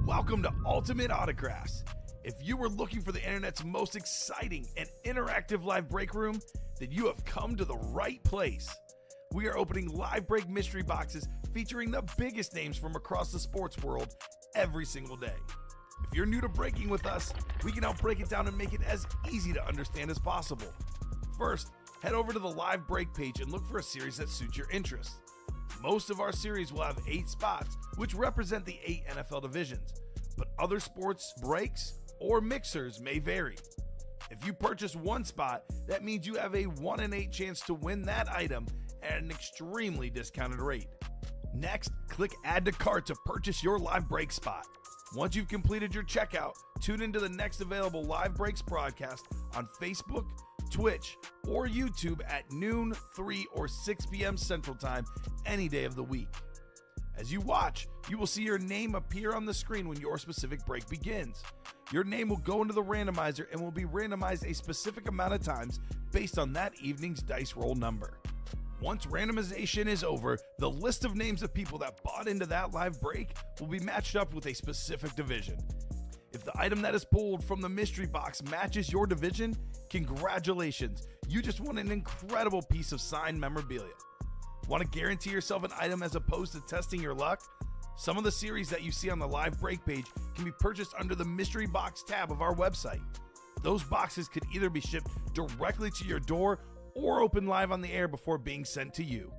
Welcome to Ultimate Autographs. If you were looking for the internet's most exciting and interactive live break room, then you have come to the right place. We are opening live break mystery boxes featuring the biggest names from across the sports world every single day. If you're new to breaking with us, we can help break it down and make it as easy to understand as possible. First, head over to the live break page and look for a series that suits your interests. Most of our series will have 8 spots, which represent the 8 NFL divisions, but other sports breaks or mixers may vary. If you purchase one spot, that means you have a 1 in 8 chance to win that item at an extremely discounted rate. Next, click Add to Cart to purchase your live break spot. Once you've completed your checkout, tune into the next available live breaks broadcast on Facebook, Twitch, or YouTube at noon, 3, or 6 p.m. Central Time any day of the week. As you watch, you will see your name appear on the screen when your specific break begins. Your name will go into the randomizer and will be randomized a specific amount of times based on that evening's dice roll number. Once randomization is over, the list of names of people that bought into that live break will be matched up with a specific division. If the item that is pulled from the mystery box matches your division, congratulations, you just won an incredible piece of signed memorabilia. Want to guarantee yourself an item as opposed to testing your luck? Some of the series that you see on the live break page can be purchased under the mystery box tab of our website. Those boxes could either be shipped directly to your door or open live on the air before being sent to you.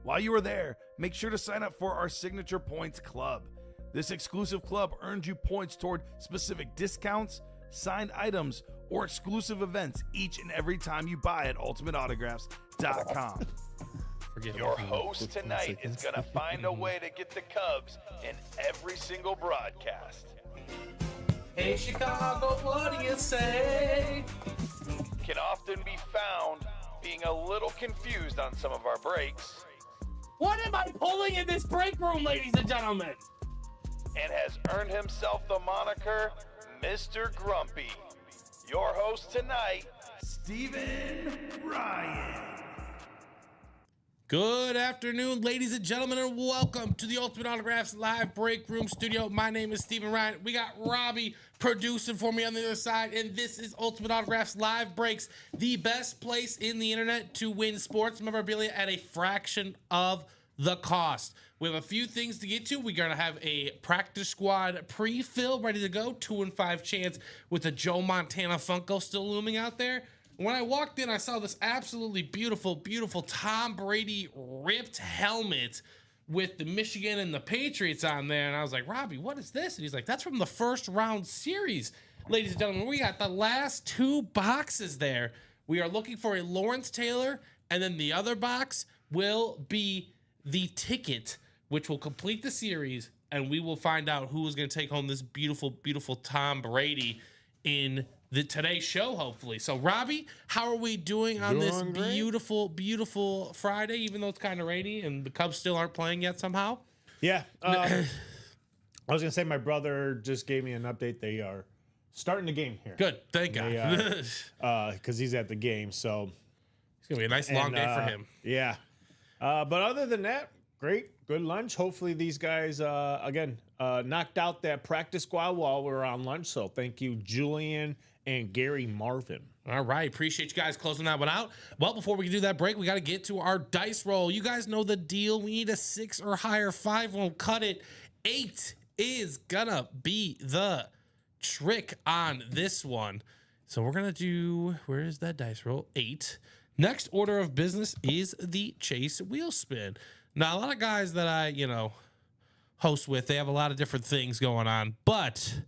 While you are there, make sure to sign up for our Signature Points Club. This exclusive club earns you points toward specific discounts, signed items, or exclusive events each and every time you buy at ultimateautographs.com. Your host tonight is going to find a way to get the Cubs in every single broadcast. Hey Chicago, what do you say? Can often be found being a little confused on some of our breaks. What am I pulling in this break room, ladies and gentlemen? And has earned himself the moniker Mr. Grumpy. Your host tonight, Stephen Ryan. Good afternoon, ladies and gentlemen, and welcome to the Ultimate Autographs Live Break Room Studio. My name is Stephen Ryan. We got Robbie producing for me on the other side, and this is Ultimate Autographs Live Breaks, the best place in the internet to win sports memorabilia at a fraction of the cost. We have a few things to get to. We're going to have a practice squad pre-fill ready to go, 2 in 5 chance with the Joe Montana Funko still looming out there. When I walked in, I saw this absolutely beautiful, beautiful Tom Brady ripped helmet with the Michigan and the Patriots on there. And I was like, Robbie, what is this? And he's like, that's from the first round series. Ladies and gentlemen, we got the last 2 boxes there. We are looking for a Lawrence Taylor, and then the other box will be the ticket, which will complete the series, and we will find out who is going to take home this beautiful, beautiful Tom Brady in today's show, hopefully. So, Robbie, how are we doing on this beautiful, beautiful Friday, even though it's kind of rainy and the Cubs still aren't playing yet somehow? Yeah. I was going to say my brother just gave me an update. They are starting the game here. Good. Thank God. Because he's at the game. So it's going to be a nice long day for him. Yeah. But other than that, great. Good lunch. Hopefully these guys, knocked out that practice squad while we were on lunch. So thank you, Julian and Gary Marvin. All right. Appreciate you guys closing that one out. Well, before we can do that break, we got to get to our dice roll. You guys know the deal. We need a 6 or higher. 5 won't cut it. 8 is going to be the trick on this one. So we're going to do, where is that dice roll? 8. Next order of business is the Chase wheel spin. Now, a lot of guys that I, host with, they have a lot of different things going on, but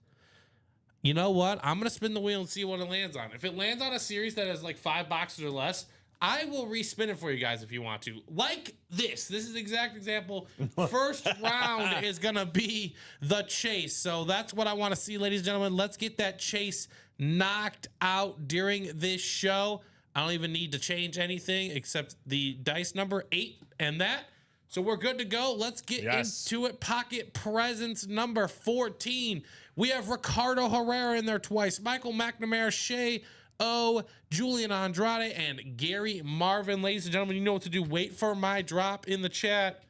you know what? I'm going to spin the wheel and see what it lands on. If it lands on a series that has like 5 boxes or less, I will respin it for you guys if you want to. Like this. This is the exact example. First round is going to be the Chase. So that's what I want to see, ladies and gentlemen. Let's get that Chase knocked out during this show. I don't even need to change anything except the dice number 8 and that. So we're good to go. Let's get into it. Pocket presence number 14. We have Ricardo Herrera in there twice. Michael McNamara, Shea O, Julian Andrade, and Gary Marvin. Ladies and gentlemen, you know what to do. Wait for my drop in the chat.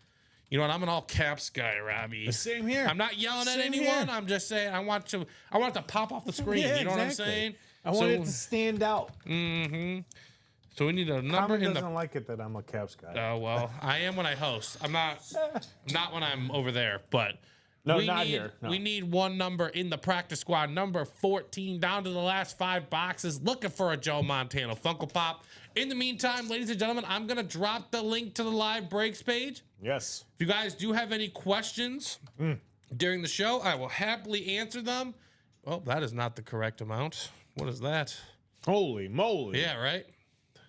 You know what? I'm an all caps guy, Robbie. Same here. I'm not yelling at Same anyone. here. I'm just saying I want it to pop off the screen. Yeah, you know what I'm exactly. saying? I want it to stand out. So we need a number Common in doesn't the. like it that I'm a Caps guy. Oh well, I am when I host. I'm not when I'm over there, but. No, we not need, here. No. We need one number in the practice squad, number 14, down to the last 5 boxes, looking for a Joe Montana Funko Pop. In the meantime, ladies and gentlemen, I'm going to drop the link to the live breaks page. Yes. If you guys do have any questions during the show, I will happily answer them. Oh, that is not the correct amount. What is that? Holy moly. Yeah, right?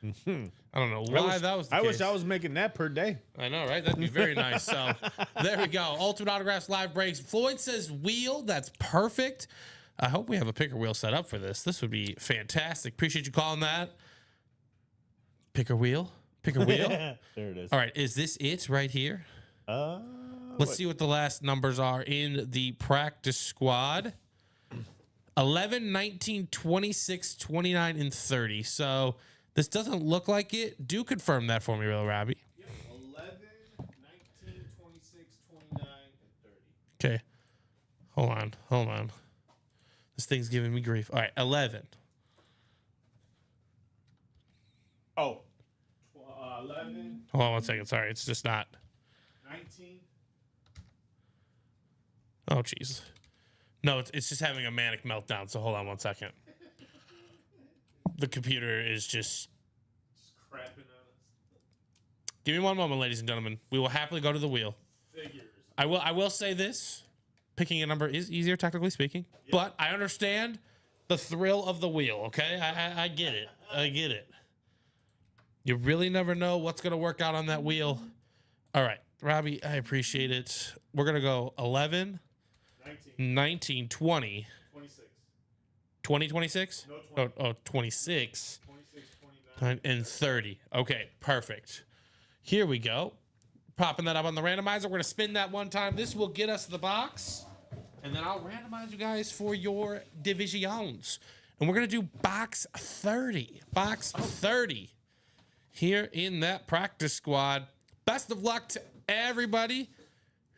I don't know why that was the I case. wish I was making that per day. I know, right? That'd be very nice. So there we go. Ultimate Autographs live breaks. Floyd says wheel. That's perfect. I hope we have a picker wheel set up for this. This would be fantastic. Appreciate you calling that. Picker wheel. Picker wheel. There it is. All right. Is this it right here? Let's see what the last numbers are in the practice squad. 11, 19, 26, 29, and 30. So this doesn't look like it. Do confirm that for me, real Robbie. Yep. 11, 19, 26, 29, and 30. Okay. Hold on. This thing's giving me grief. All right, 11. Oh. 11, Hold on one second. Sorry, it's just not. 19. Oh, jeez. No, it's just having a manic meltdown. So hold on one second. The computer is just Crapping on us. Give me one moment, ladies and gentlemen. We will happily go to the wheel. Figures. I will say this. Picking a number is easier, technically speaking. But I understand the thrill of the wheel, okay? I get it. I get it. You really never know what's going to work out on that wheel. All right, Robbie, I appreciate it. We're going to go 11, 19, 20. 26. 20, 26? No, 20. Oh, 26. 26, 29. And 30. Okay, perfect. Here we go. Popping that up on the randomizer. We're going to spin that one time. This will get us the box. And then I'll randomize you guys for your divisions. And we're going to do box 30. Box 30 here in that practice squad. Best of luck to everybody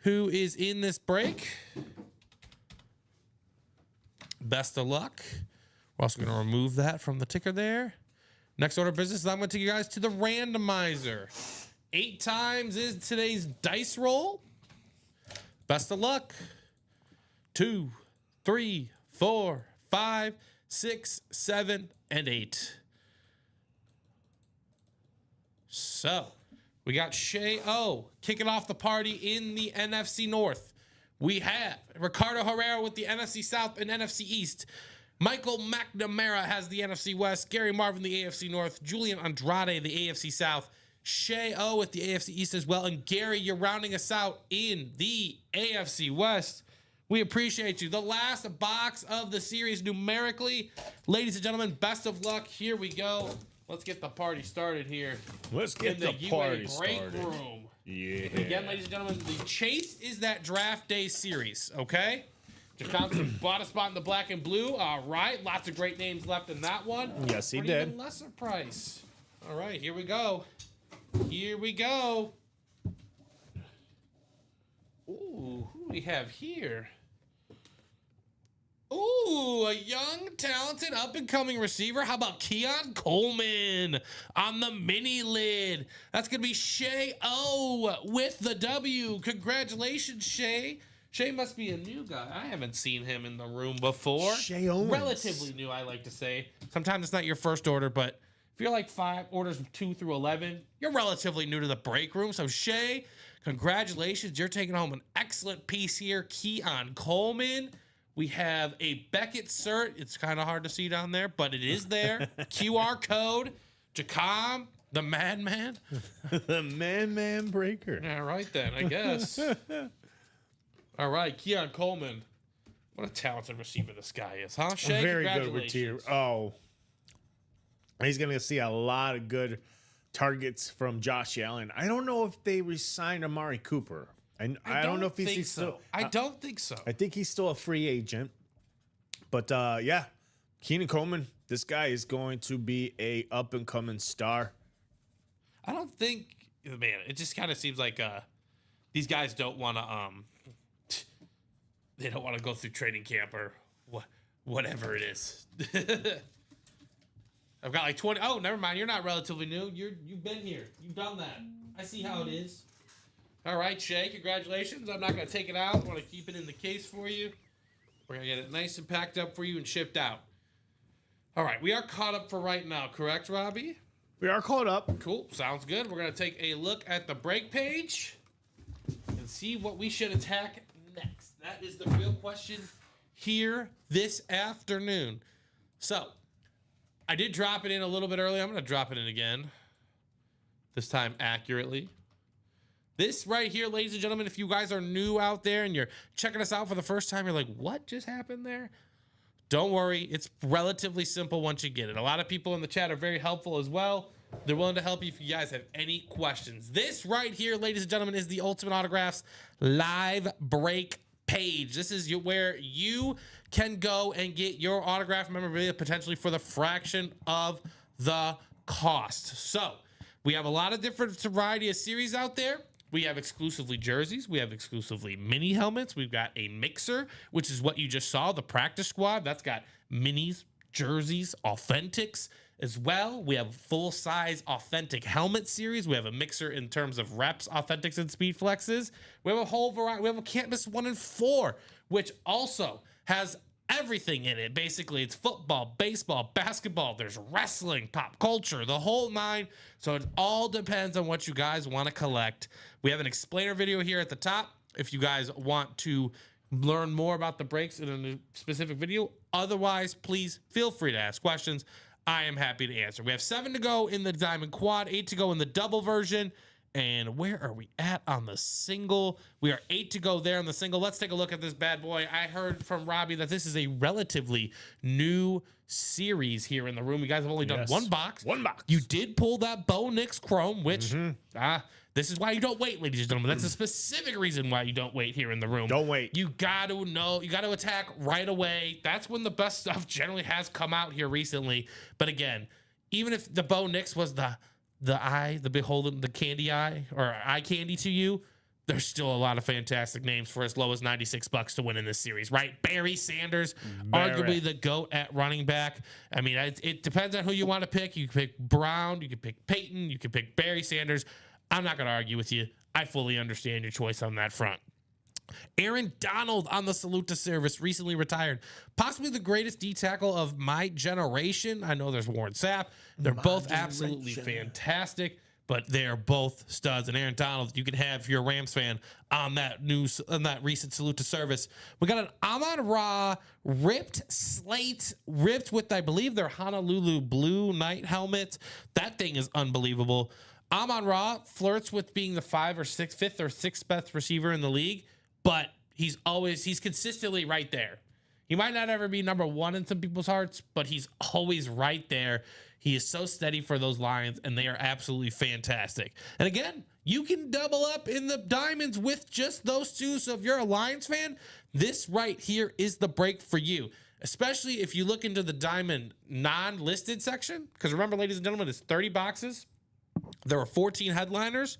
who is in this break. Best of luck. We're also going to remove that from the ticker there. Next order of business is I'm going to take you guys to the randomizer. 8 times is today's dice roll. Best of luck. 2, 3, 4, 5, 6, 7, and 8. So, we got Shay O kicking off the party in the NFC North. We have Ricardo Herrera with the NFC South and NFC East. Michael McNamara has the NFC West. Gary Marvin, the AFC North. Julian Andrade, the AFC South. Shay O with the AFC East as well. And Gary, you're rounding us out in the AFC West. We appreciate you. The last box of the series numerically. Ladies and gentlemen, best of luck. Here we go. Let's get the party started here. Let's get in the UA party break started. room. Yeah. Again, ladies and gentlemen, the chase is that draft day series, okay? Johnson bought a spot in the black and blue. All right. Lots of great names left in that one. Yes, he For an did. even lesser price. All right, here we go. Here we go. Ooh, who do we have here? Ooh, a young, talented, up-and-coming receiver. How about Keon Coleman on the mini lid? That's going to be Shay O with the W. Congratulations, Shay. Shay must be a new guy. I haven't seen him in the room before. Shay Owens. Relatively new, I like to say. Sometimes it's not your first order, but if you're like 5 orders 2 through 11, you're relatively new to the break room. So Shay, congratulations. You're taking home an excellent piece here. Keon Coleman. We have a Beckett cert. It's kind of hard to see down there, but it is there. QR code. Jacom, the madman. The man breaker. All right, then, I guess. All right, Keon Coleman. What a talented receiver this guy is, huh? Shay, Very good congratulations. receiver. Oh, he's going to see a lot of good targets from Josh Allen. I don't know if they re-signed Amari Cooper. I don't know if he's still. I don't think so. I think he's still a free agent. But yeah, Keenan Coleman, this guy is going to be a up and coming star. I don't think, man, it just kind of seems like these guys don't want to they don't want to go through training camp or whatever it is. I've got like 20. Oh, never mind. You're not relatively new. You've been here. You've done that. I see how it is. All right, Shay. Congratulations. I'm not gonna take it out. I want to keep it in the case for you. We're gonna get it nice and packed up for you and shipped out. All right, we are caught up for right now, correct, Robbie? We are caught up. Cool. Sounds good. We're gonna take a look at the break page and see what we should attack next. That is the real question here this afternoon. So, I did drop it in a little bit early. I'm going to drop it in again. This time accurately. This right here, ladies and gentlemen, if you guys are new out there and you're checking us out for the first time, you're like, what just happened there? Don't worry. It's relatively simple once you get it. A lot of people in the chat are very helpful as well. They're willing to help you if you guys have any questions. This right here, ladies and gentlemen, is the Ultimate Autographs live break page. This is where you can go and get your autograph memorabilia potentially for the fraction of the cost. So we have a lot of different variety of series out there. We have exclusively jerseys. We have exclusively mini helmets. We've got a mixer, which is what you just saw, the practice squad. That's got minis, jerseys, authentics as well. We have full-size authentic helmet series. We have a mixer in terms of reps, authentics, and speed flexes. We have a whole variety. We have a Can't Miss 1 and 4, which also has everything in it. Basically, it's football, baseball, basketball. There's wrestling, pop culture, the whole nine. So it all depends on what you guys want to collect. We have an explainer video here at the top if you guys want to learn more about the breaks in a specific video. Otherwise, please feel free to ask questions. I am happy to answer. We have 7 to go in the Diamond Quad, 8 to go in the double version. And where are we at on the single? We are 8 to go there on the single. Let's take a look at this bad boy. I heard from Robbie that this is a relatively new series here in the room. You guys have only done one box. One box. You did pull that Bo Nix Chrome, which this is why you don't wait, ladies and gentlemen. That's a specific reason why you don't wait here in the room. Don't wait. You got to know. You got to attack right away. That's when the best stuff generally has come out here recently. But again, even if the Bo Nix was the eye, the beholden, the candy eye, or eye candy to you, there's still a lot of fantastic names for as low as $96 to win in this series, right? Barry Sanders, arguably the GOAT at running back. I mean, it depends on who you want to pick. You can pick Brown, you can pick Peyton, you can pick Barry Sanders. I'm not going to argue with you. I fully understand your choice on that front. Aaron Donald on the Salute to Service, recently retired. Possibly the greatest D tackle of my generation. I know there's Warren Sapp. They're both absolutely fantastic, but they're both studs. And Aaron Donald, you can have if you're a Rams fan on that recent Salute to Service. We got an Amon-Ra ripped slate, ripped with, I believe, their Honolulu Blue Knight helmet. That thing is unbelievable. Amon-Ra flirts with being the fifth or sixth best receiver in the league, but he's consistently right there. He might not ever be number one in some people's hearts, but he's always right there. He is so steady for those Lions, and they are absolutely fantastic. And again, you can double up in the diamonds with just those two. So if you're a Lions fan, this right here is the break for you, especially if you look into the diamond non-listed section. Because remember, ladies and gentlemen, it's 30 boxes. There are 14 headliners.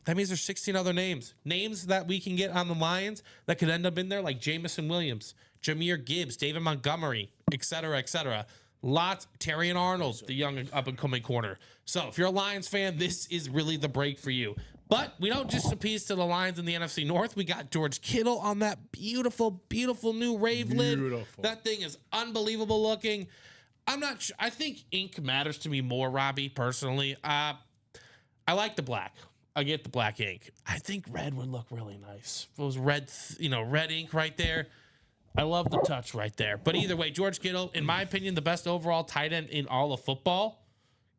That means there's 16 other names. Names that we can get on the Lions that could end up in there, like Jamison Williams, Jahmyr Gibbs, David Montgomery, et cetera, et cetera. Lots. Terrion Arnold, the young up-and-coming corner. So if you're a Lions fan, this is really the break for you. But we don't just appease to the Lions in the NFC North. We got George Kittle on that beautiful, beautiful new Rave lid. That thing is unbelievable looking. I'm not sure. I think ink matters to me more, Robbie, personally. I like the black. I get the black ink. I think red would look really nice. If it was red, red ink right there. I love the touch right there. But either way, George Kittle, in my opinion, the best overall tight end in all of football,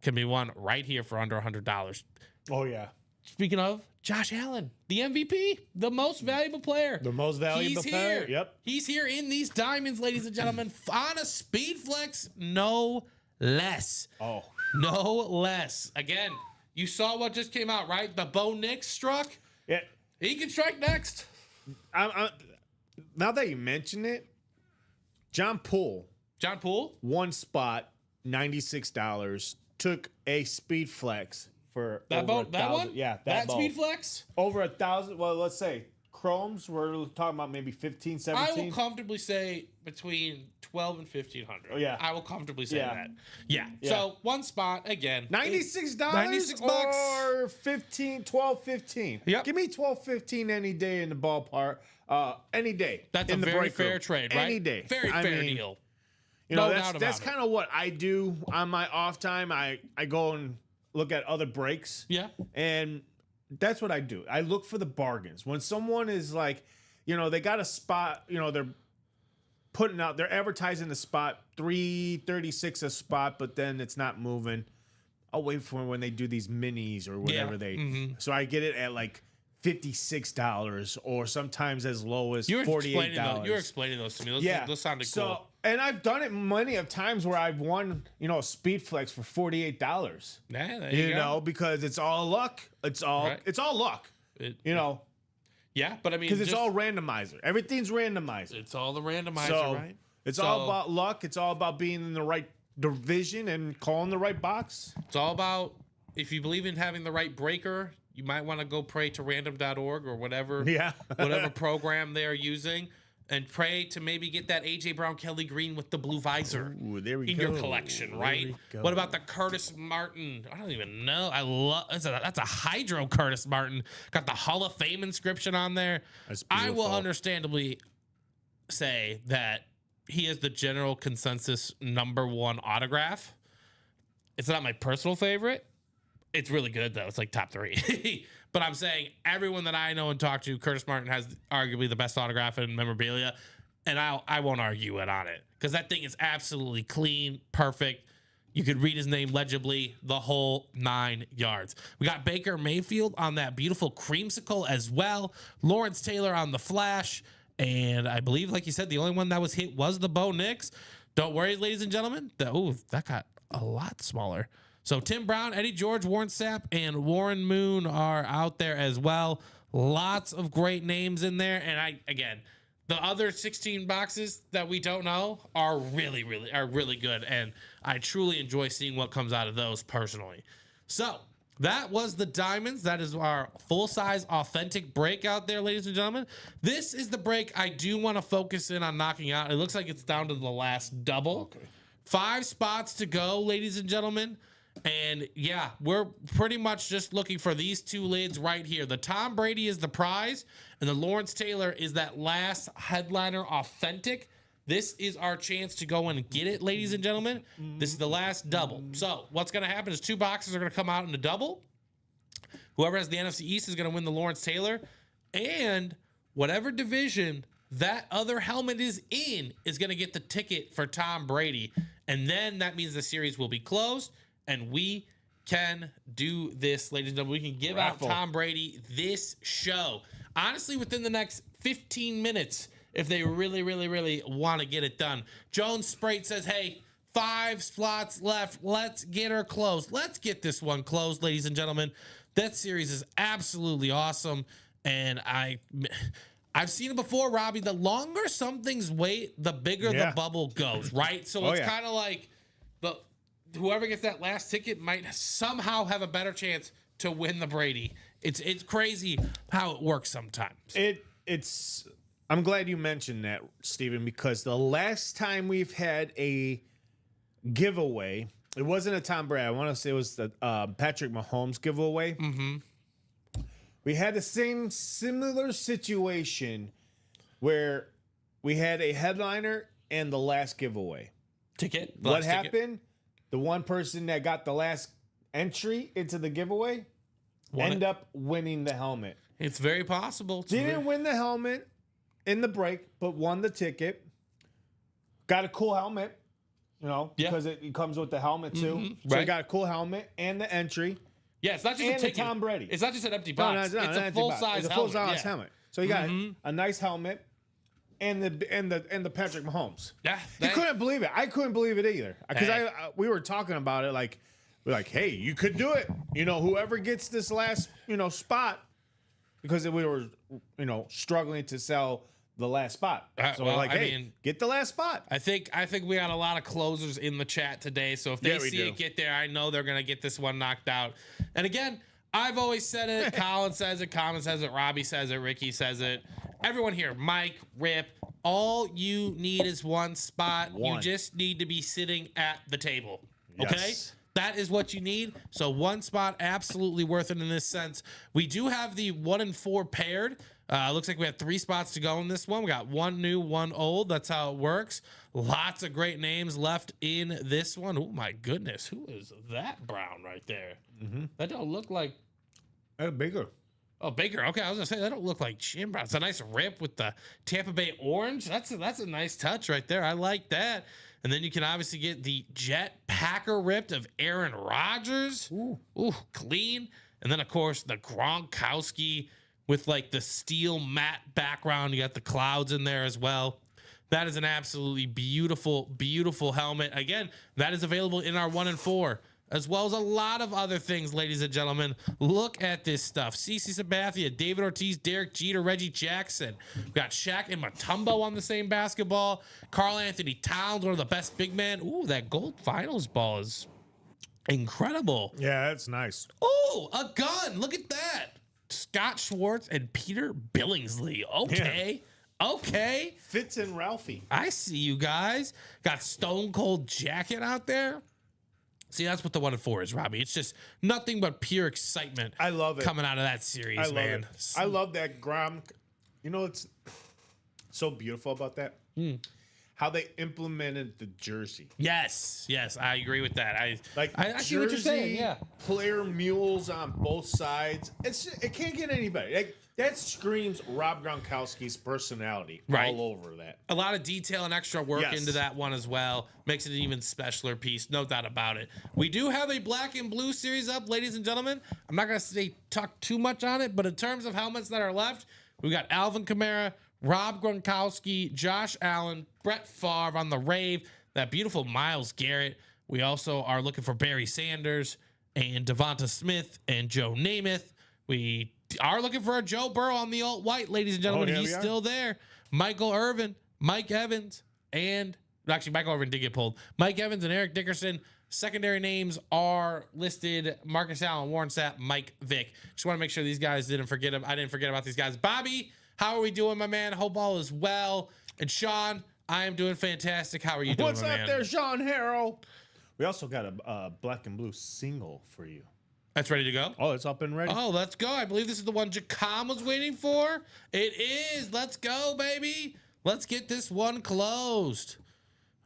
can be won right here for under $100. Oh, yeah. Speaking of, Josh Allen, the MVP, the most valuable player. The most valuable player. Here. Yep. He's here in these diamonds, ladies and gentlemen, on a speed flex, no less. Oh. No less. Again, you saw what just came out, right? The Bo Nix struck. Yeah. He can strike next. Now that you mention it, John Poole, John Poole? one spot, $96, took a speed flex, for That over boat, that 1,000. one, Yeah, that boat. Speed Flex. Over 1,000. Well, let's say chromes. We're talking about maybe 15, 17. I will comfortably say between 12 and 1,500. Oh, yeah. I will comfortably say Yeah. that. Yeah. Yeah. So one spot again. $96 $96 or 12, 15. Yep. Give me 12, 15 any day in the ballpark. Any day. That's in a the very break fair room. trade, right? Any day. Very I fair mean, deal. You know, No doubt that's about it. kind of what I do on my off time. I go and look at other breaks. Yeah. And that's what I do. I look for the bargains. When someone is like, you know, they got a spot, you know, they're advertising the spot, $336 a spot, but then it's not moving. I'll wait for when they do these minis or whatever so I get it at like $56 or sometimes as low as $48. You were explaining those to me. Those sounded so, cool. And I've done it many of times where I've won, you know, a Speed Flex for $48. Yeah, there You you go. know, because it's all luck. It's all luck. You know, Yeah, but I mean, because it's all randomizer. Everything's randomizer. It's all the randomizer, So right? it's all about luck. It's all about being in the right division and calling the right box. It's all about, if you believe in having the right breaker, you might want to go pray to random.org or whatever, Yeah. whatever program they're using, and pray to maybe get that AJ Brown Kelly Green with the blue visor Ooh, there we in go. your collection, There right? we go. What about the Curtis Martin? I don't even know. I love that's a Hydro Curtis Martin. Got the Hall of Fame inscription on there. That's I will beautiful. understandably say that he is the general consensus #1 autograph. It's not my personal favorite. It's really good though. It's like top 3. But I'm saying everyone that I know and talk to, Curtis Martin has arguably the best autograph and memorabilia, and I won't argue it on it because that thing is absolutely clean, perfect. You could read his name legibly, the whole 9 yards. We got Baker Mayfield on that beautiful creamsicle as well. Lawrence Taylor on the flash. And I believe, like you said, the only one that was hit was the Bo Nix. Don't worry, ladies and gentlemen. That got a lot smaller. So Tim Brown, Eddie George, Warren Sapp, and Warren Moon are out there as well. Lots of great names in there. And the other 16 boxes that we don't know are really good. And I truly enjoy seeing what comes out of those personally. So that was the Diamonds. That is our full-size authentic break out there, ladies and gentlemen. This is the break I do want to focus in on knocking out. It looks like it's down to the last double. Okay. 5 spots to go, ladies and gentlemen. And yeah, we're pretty much just looking for these 2 lids right here. The Tom Brady is the prize, and the Lawrence Taylor is that last headliner authentic. This is our chance to go and get it, ladies and gentlemen. This is the last double. So what's going to happen is 2 boxes are going to come out in a double. Whoever has the NFC East is going to win the Lawrence Taylor. And whatever division that other helmet is in is going to get the ticket for Tom Brady. And then that means the series will be closed. And we can do this, ladies and gentlemen. We can give Raffle. out Tom Brady this show. Honestly, within the next 15 minutes, if they really want to get it done. Jones Sprate says, hey, 5 slots left. Let's get her closed. Let's get this one closed, ladies and gentlemen. That series is absolutely awesome. And I've seen it before, Robbie. The longer some things wait, the bigger the bubble goes, right? So it's kind of like whoever gets that last ticket might somehow have a better chance to win the Brady. It's crazy how it works sometimes. It's. I'm glad you mentioned that, Steven, because the last time we've had a giveaway, it wasn't a Tom Brady. I want to say it was the Patrick Mahomes giveaway. Mm-hmm. We had the similar situation where we had a headliner and the last giveaway. Ticket. What happened? The one person that got the last entry into the giveaway ended up winning the helmet. It's very possible. Didn't win the helmet in the break, but won the ticket. Got a cool helmet, you know, because it comes with the helmet too. Mm-hmm. So Right. he got a cool helmet and the entry. Yeah, it's not just And a the ticket. Tom Brady. It's not just an empty box. No, it's a not full empty box. size It's a helmet. full-size Yeah. helmet. So you got a nice helmet and the Patrick Mahomes. Yeah, You couldn't believe it. I couldn't believe it either because Hey. we were talking about it like we're like, hey, you could do it. You know, whoever gets this last spot, because we were struggling to sell the last spot. So well, we're like, I hey, mean, get the last spot. I think we got a lot of closers in the chat today. So if they Yeah, we see do. it get there, I know they're gonna get this one knocked out. And again, I've always said it. Colin says it. Colin says it. Robbie says it. Ricky says it. Everyone here, Mike, Rip. All you need is one spot. You just need to be sitting at the table. Okay. Yes. That is what you need. So one spot, absolutely worth it in this sense. We do have the 1 and 4 paired. Looks like we have 3 spots to go in this one. We got 1 new, 1 old. That's how it works. Lots of great names left in this one. Oh my goodness, who is that Brown right there? That don't look like. Bigger. Oh, Baker. Okay, I was gonna say that don't look like Jim Brown. It's a nice rip with the Tampa Bay orange. That's a nice touch right there. I like that. And then you can obviously get the Jet Packer ripped of Aaron Rodgers. Ooh, clean. And then of course the Gronkowski with like the steel matte background. You got the clouds in there as well. That is an absolutely beautiful, beautiful helmet. Again, that is available in our 1 and 4. As well as a lot of other things, ladies and gentlemen. Look at this stuff. CeCe Sabathia, David Ortiz, Derek Jeter, Reggie Jackson. We've got Shaq and Mutombo on the same basketball. Karl Anthony Towns, one of the best big men. Ooh, that gold finals ball is incredible. Yeah, that's nice. Oh, a gun. Look at that. Scott Schwartz and Peter Billingsley. Okay. Yeah. Okay. Fitz and Ralphie. I see you guys. Got Stone Cold Jacket out there. See, that's what the 1 and 4 is, Robbie. It's just nothing but pure excitement. I love it. Coming out of that series, I love man. it. I love that Grom. You know, it's so beautiful about that. How they implemented the jersey. Yes, I agree with that. I see jersey, what you're saying. Yeah, player mules on both sides. It can't get anybody. Like, that screams Rob Gronkowski's personality all over that. A lot of detail and extra work Yes. into that one as well. Makes it an even specialer piece, no doubt about it. We do have a black and blue series up, ladies and gentlemen. I'm not going to talk too much on it, but in terms of helmets that are left, we got Alvin Kamara, Rob Gronkowski, Josh Allen, Brett Favre on the Rave, that beautiful Myles Garrett. We also are looking for Barry Sanders and Devonta Smith and Joe Namath. We are looking for a Joe Burrow on the alt-white, ladies and gentlemen. yeah, He's still there. Michael Irvin, Mike Evans, and actually Michael Irvin did get pulled. Mike Evans and Eric Dickerson. Secondary names are listed: Marcus Allen, Warren Sapp, Mike Vick. Just want to make sure these guys didn't forget them. I didn't forget about these guys. Bobby, how are we doing, my man? Hope all is well. And Sean, I am doing fantastic. How are you doing, What's my up man? there, Sean Harrell? We also got a black and blue single for you. That's ready to go? Oh, it's up and ready. Oh, let's go. I believe this is the one Jacom was waiting for. It is. Let's go, baby. Let's get this one closed.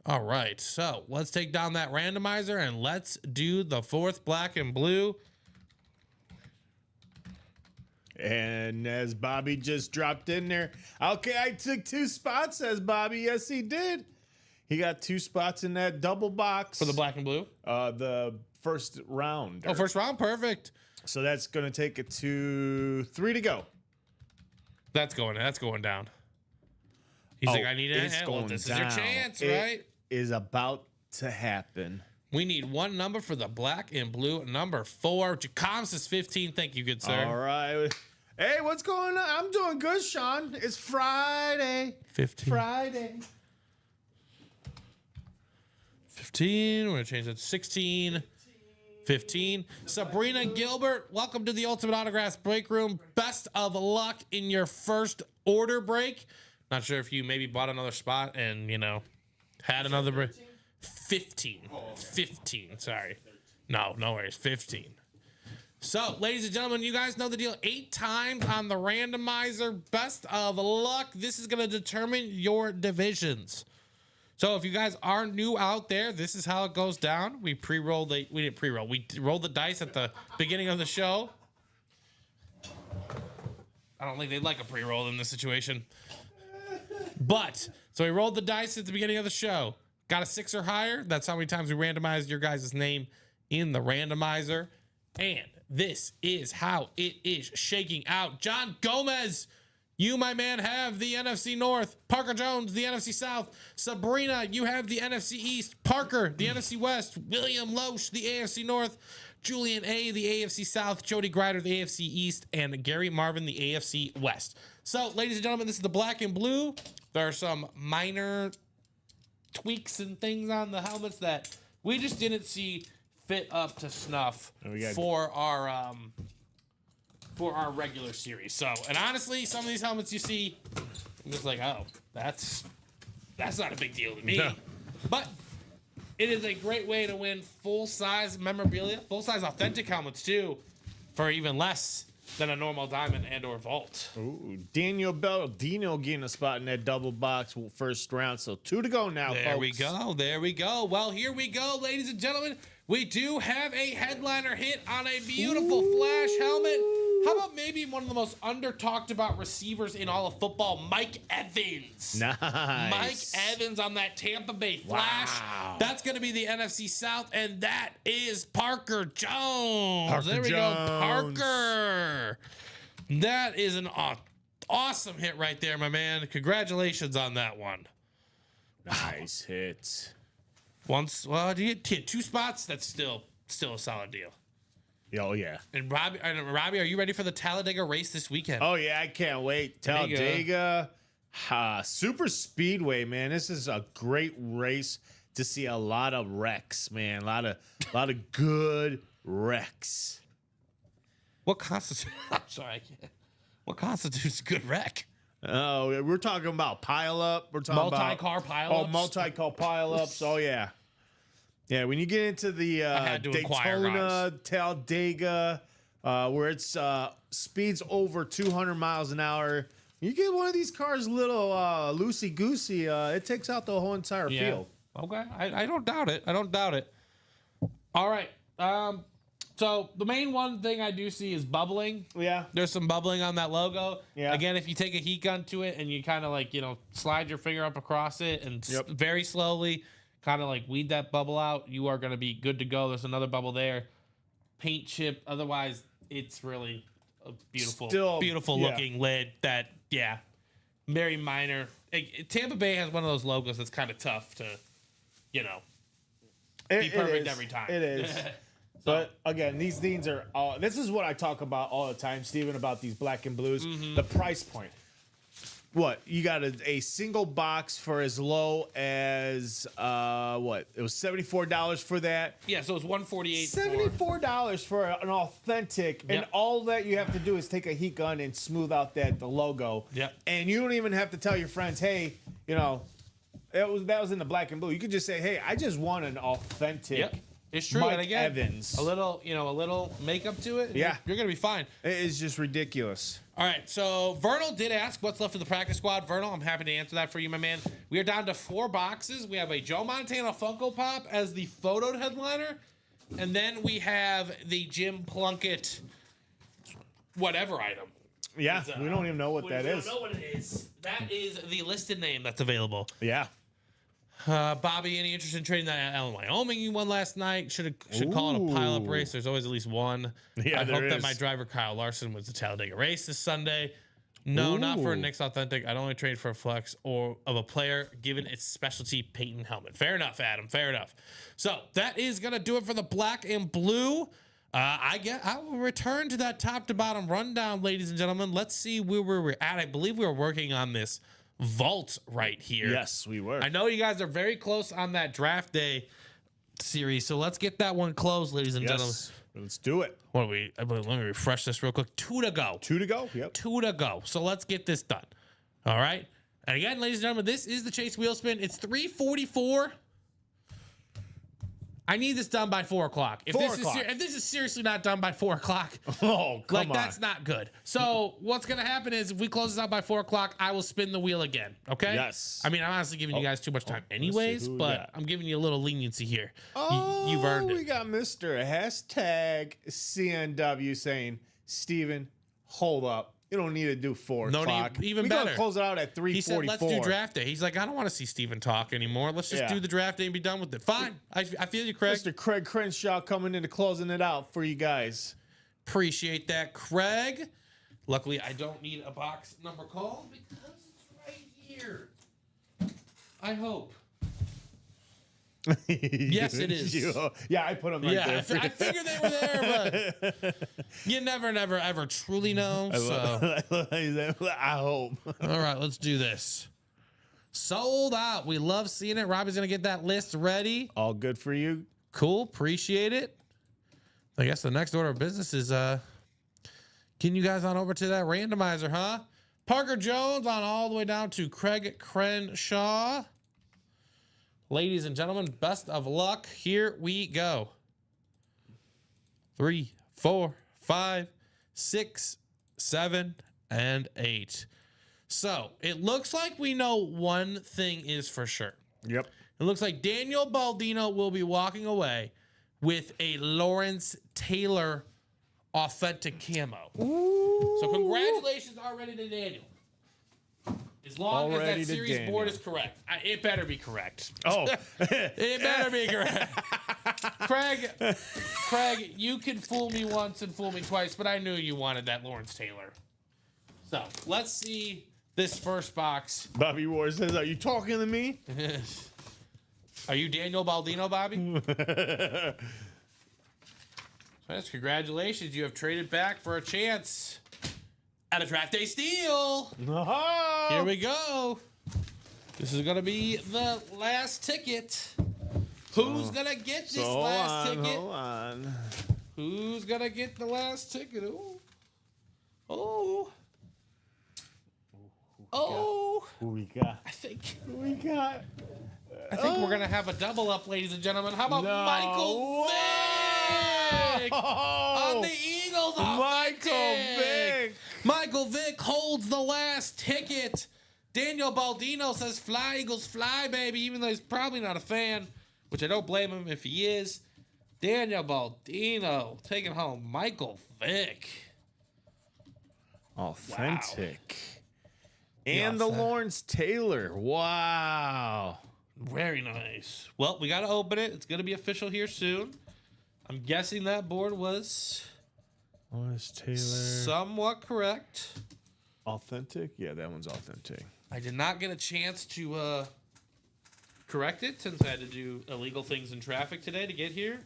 All right. So let's take down that randomizer and let's do the 4th black and blue. And as Bobby just dropped in there, okay, I took 2 spots, says Bobby. Yes, he did. He got 2 spots in that double box. For the black and blue? The first round. Oh, first round? Perfect. So that's going to take it to 3 to go. That's going down. He's like, I need it's it. going Well, this down. is your chance, It right? is about to happen. We need one number for the black and blue. Number 4. Jacom says 15. Thank you, good sir. All right. Hey, what's going on? I'm doing good, Sean. It's Friday. 15. Friday. 15. We're going to change that to 16. 15. Sabrina Gilbert, welcome to the Ultimate Autographs Break Room. Best of luck in your first order break. Not sure if you maybe bought another spot and, had another break. 15. 15. Sorry. No worries. 15. So, ladies and gentlemen, you guys know the deal. 8 times on the randomizer. Best of luck. This is going to determine your divisions. So if you guys are new out there, this is how it goes down. We rolled the dice at the beginning of the show. I don't think they'd like a pre-roll in this situation. But, so we rolled the dice at the beginning of the show. Got a 6 or higher. That's how many times we randomized your guys' name in the randomizer. And this is how it is shaking out. John Gomez, you, my man, have the NFC North. Parker Jones, the NFC South. Sabrina, you have the NFC East. Parker, the NFC West. William Loesch, the AFC North. Julian A, the AFC South, Jody Grider, the AFC East, and Gary Marvin, the AFC West. So, ladies and gentlemen, this is the black and blue. There are some minor tweaks and things on the helmets that we just didn't see fit up to snuff for our regular series. So, and honestly, some of these helmets you see, I'm just like, oh, that's not a big deal to me. No. But it is a great way to win full-size memorabilia, full-size authentic helmets too, for even less than a normal diamond and or vault. Ooh, Daniel Dino getting a spot in that double box first round. So 2 to go now, there folks. we go. There we go. Well, here we go, ladies and gentlemen. We do have a headliner hit on a beautiful Flash helmet. How about maybe one of the most under-talked about receivers in all of football, Mike Evans. Nice. Mike Evans on that Tampa Bay Flash. Wow. That's going to be the NFC South, and that is Parker Jones. There we go, Parker. That is an awesome hit right there, my man. Congratulations on that one. Nice hits. Well, you hit 2 spots. That's still a solid deal. Oh, yeah. And Robbie, are you ready for the Talladega race this weekend? Oh, yeah, I can't wait. Talladega, super speedway, man. This is a great race to see a lot of wrecks, man. A lot of good wrecks. What constitutes? I'm sorry, I can't. What constitutes a good wreck? Oh, we're talking about pileup. We're talking multi-car pileups. Oh, multi-car pileups. Oh, yeah. Yeah, when you get into the Daytona, Talladega, where it's speeds over 200 miles an hour, you get one of these cars a little loosey-goosey, it takes out the whole entire field. Okay, I don't doubt it. All right. So the main one thing I do see is bubbling. Yeah. There's some bubbling on that logo. Yeah. Again, if you take a heat gun to it and you kind of like, slide your finger up across it and very slowly kind of like weed that bubble out, you are going to be good to go. There's another bubble there. Paint chip. Otherwise, it's really a beautiful looking lid that, very minor. Tampa Bay has one of those logos that's kind of tough to, be perfect every time. It is. But again, these things are this is what I talk about all the time, Steven, about these black and blues. Mm-hmm. The price point. What? You got a single box for as low as what? It was $74 for that. Yeah, so it's $148. $74 for an authentic, and all that you have to do is take a heat gun and smooth out the logo. Yep. And you don't even have to tell your friends, hey, that was in the black and blue. You could just say, hey, I just want an authentic. Yep. It's true. Mike and again, Evans. A little makeup to it. Yeah. You're going to be fine. It is just ridiculous. All right. So Vernal did ask what's left of the practice squad. Vernal, I'm happy to answer that for you, my man. We are down to 4 boxes. We have a Joe Montana Funko Pop as the photo headliner. And then we have the Jim Plunkett whatever item. Yeah. We don't even know what that is. We don't know what it is. That is the listed name that's available. Yeah. Bobby, any interest in trading that Allen Wyoming you won last night? Should call it a pile-up race. There's always at least one. Yeah, I hope that my driver Kyle Larson wins the Talladega race this Sunday. No, not for a Nick's Authentic. I'd only trade for a flex or of a player given its specialty patent helmet. Fair enough, Adam. Fair enough. So that is gonna do it for the black and blue. I will return to that top to bottom rundown, ladies and gentlemen. Let's see where we're at. I believe we were working on this vault right here. Yes, we were. I know you guys are very close on that draft day series, so let's get that one closed, ladies and gentlemen. Let's do it. Let me refresh this real quick. 2 to go. 2 to go? Yep. 2 to go. So let's get this done. All right. And again, ladies and gentlemen, this is the Chase Wheel Spin. It's 3:44. I need this done by 4 o'clock. If this is seriously not done by 4 o'clock, come on. That's not good. So what's gonna happen is if we close this out by 4 o'clock, I will spin the wheel again. Okay? Yes. I mean, I'm honestly giving you guys too much time anyways, but I'm giving you a little leniency here. You've earned it. We got Mr. Hashtag CNW saying, Steven, hold up. You don't need to do 4 o'clock. Even we better. Gonna close it out at 3:44. He said, let's do draft day. He's like, I don't want to see Steven talk anymore. Let's just do the draft day and be done with it. Fine. I feel you, Craig. Mr. Craig Crenshaw coming in and closing it out for you guys. Appreciate that, Craig. Luckily, I don't need a box number called because it's right here. I hope. Yes, it is. Yeah, I put them right Yeah, there. I figured they were there, but you never, ever truly know. So, I hope. all right, let's do this. Sold out. We love seeing it. Robbie's gonna get that list ready. All good for you. Cool. Appreciate it. I guess the next order of business is getting you guys on over to that randomizer, huh? Parker Jones on all the way down to Craig Crenshaw. Ladies and gentlemen, best of luck. Here we go. 3, 4, 5, 6, 7, and 8. So it looks like we know one thing is for sure. Yep. It looks like Daniel Baldino will be walking away with a Lawrence Taylor authentic camo. Ooh. So congratulations already to Daniel. As long Already as to that series Daniel. board is correct. It better be correct. Oh. It better be correct. Craig, you can fool me once and fool me twice, but I knew you wanted that Lawrence Taylor. So let's see this first box. Bobby Ward says, "Are you talking to me?" Are you Daniel Baldino, Bobby? Yes, congratulations. You have traded back for a chance at a draft day steal. Oh. Here we go. This is going to be the last ticket. Who's going to get this last ticket? Hold on. Who's going to get the last ticket? Ooh. Oh. Oh. Who we got? I think Who we got? we're going to have a double up, ladies and gentlemen. How about Michael Vick? On the Eagles Michael authentic. Vick. Michael Vick holds the last ticket. Daniel Baldino says, "Fly, Eagles, fly, baby," even though he's probably not a fan, which I don't blame him if he is. Daniel Baldino taking home Michael Vick. Authentic. And the authentic. Lawrence Taylor. Wow. Very nice. Well, we got to open it. It's going to be official here soon. I'm guessing that board was Lawrence Taylor. somewhat correct. Authentic? Yeah, that one's authentic. I did not get a chance to correct it since I had to do illegal things in traffic today to get here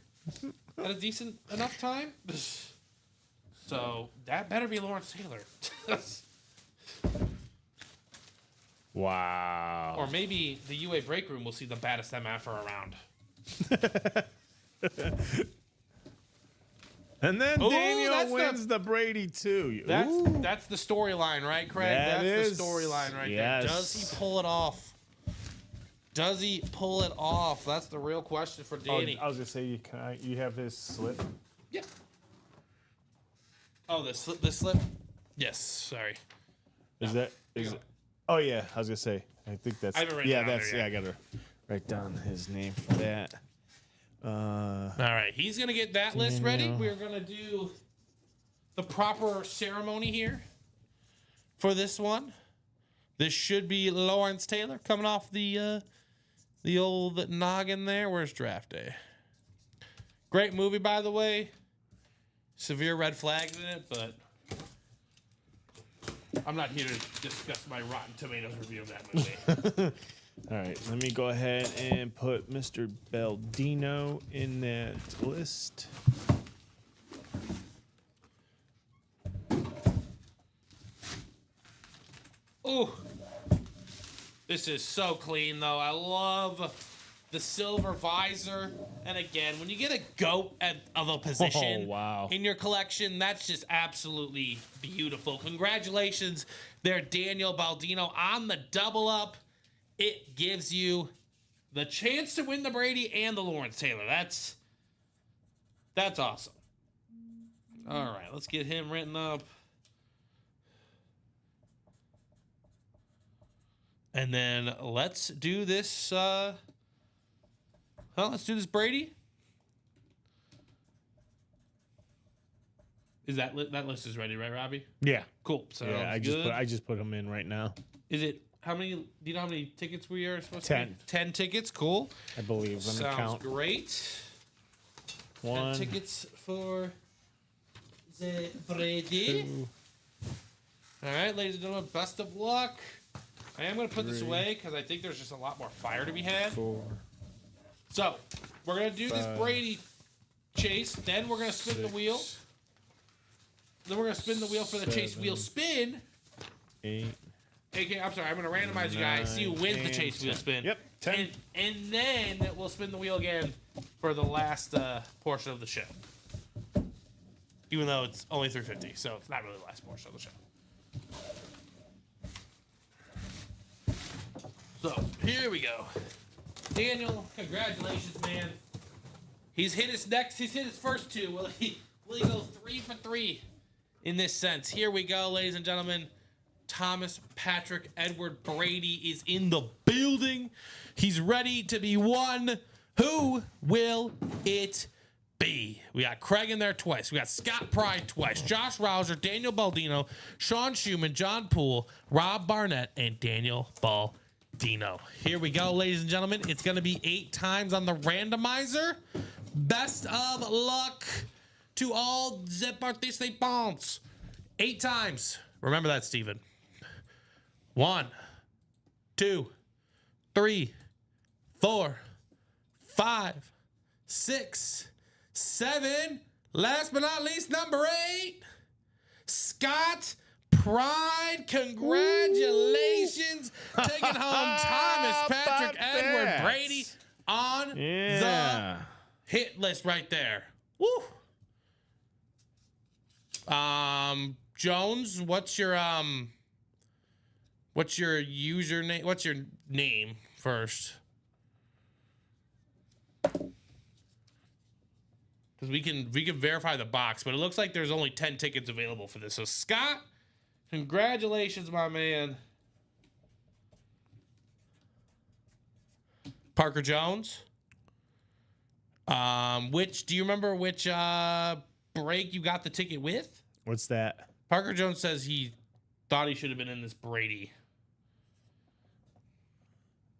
at a decent enough time. So that better be Lawrence Taylor. Wow. Or maybe the UA break room will see the baddest MFer around. And then Ooh, Daniel that's wins the Brady too. That's the storyline, right, Craig? That That's is. the storyline right Yes. there. Does he pull it off? Does he pull it off? That's the real question for Danny. I was gonna say you have his slip. Yeah. Oh, the slip? Yes, sorry. Is that is go. it? Oh yeah, I was gonna say. I think that's I haven't written it yeah. down there That's yet. yeah. I gotta write down his name for that. All right, he's going to get that list ready. Daniel. We're going to do the proper ceremony here for this one. This should be Lawrence Taylor coming off the old noggin there. Where's Draft Day? Great movie, by the way. Severe red flags in it, but I'm not here to discuss my Rotten Tomatoes review of that movie. All right, let me go ahead and put Mr. Baldino in that list. Ooh. This is so clean, though. I love the silver visor. And again, when you get a GOAT of a position wow. in your collection, that's just absolutely beautiful. Congratulations there, Daniel Baldino, on the double up. It gives you the chance to win the Brady and the Lawrence Taylor. That's awesome. All right, let's get him written up. And then let's do this. Let's do this Brady. Is that that list is ready, right, Robbie? Yeah. Cool. So Yeah, I just put him in right now. Is it how many? Do you know how many tickets we are supposed 10. to? 10 tickets. Cool. I believe. Let me Sounds count. great. 1, 10 tickets for the Brady. 2, All right, ladies and gentlemen, best of luck. I am going to put this 3, away because I think there's just a lot more fire to be had. 4, So we're gonna do this Brady chase. Then we're gonna spin the wheel. Then we're gonna spin the wheel for the chase wheel spin. 8. Okay, I'm sorry. I'm gonna randomize you guys. See who wins the chase wheel spin. Yep, 10. And then we'll spin the wheel again for the last portion of the show. Even though it's only 350, so it's not really the last portion of the show. So here we go. Daniel, congratulations, man. He's hit his first two. Will he go 3 for 3 in this sense? Here we go, ladies and gentlemen. Thomas Patrick Edward Brady is in the building. He's ready to be won. Who will it be? We got Craig in there twice. We got Scott Pride twice. Josh Rouser, Daniel Baldino, Sean Schumann, John Poole, Rob Barnett, and Daniel Baldino. Here we go, ladies and gentlemen. It's going to be 8 times on the randomizer. Best of luck to all the participants. 8 times. Remember that, Steven. 1, 2, 3, 4, 5, 6, 7. Last but not least, number 8. Scott Pride. Congratulations. Taking home Thomas Patrick Edward Brady on the hit list right there. Woo. Jones, what's your username? What's your name first? Because we can verify the box, but it looks like there's only 10 tickets available for this. So Scott, congratulations, my man. Parker Jones. Do you remember which break you got the ticket with? What's that? Parker Jones says he thought he should have been in this Brady.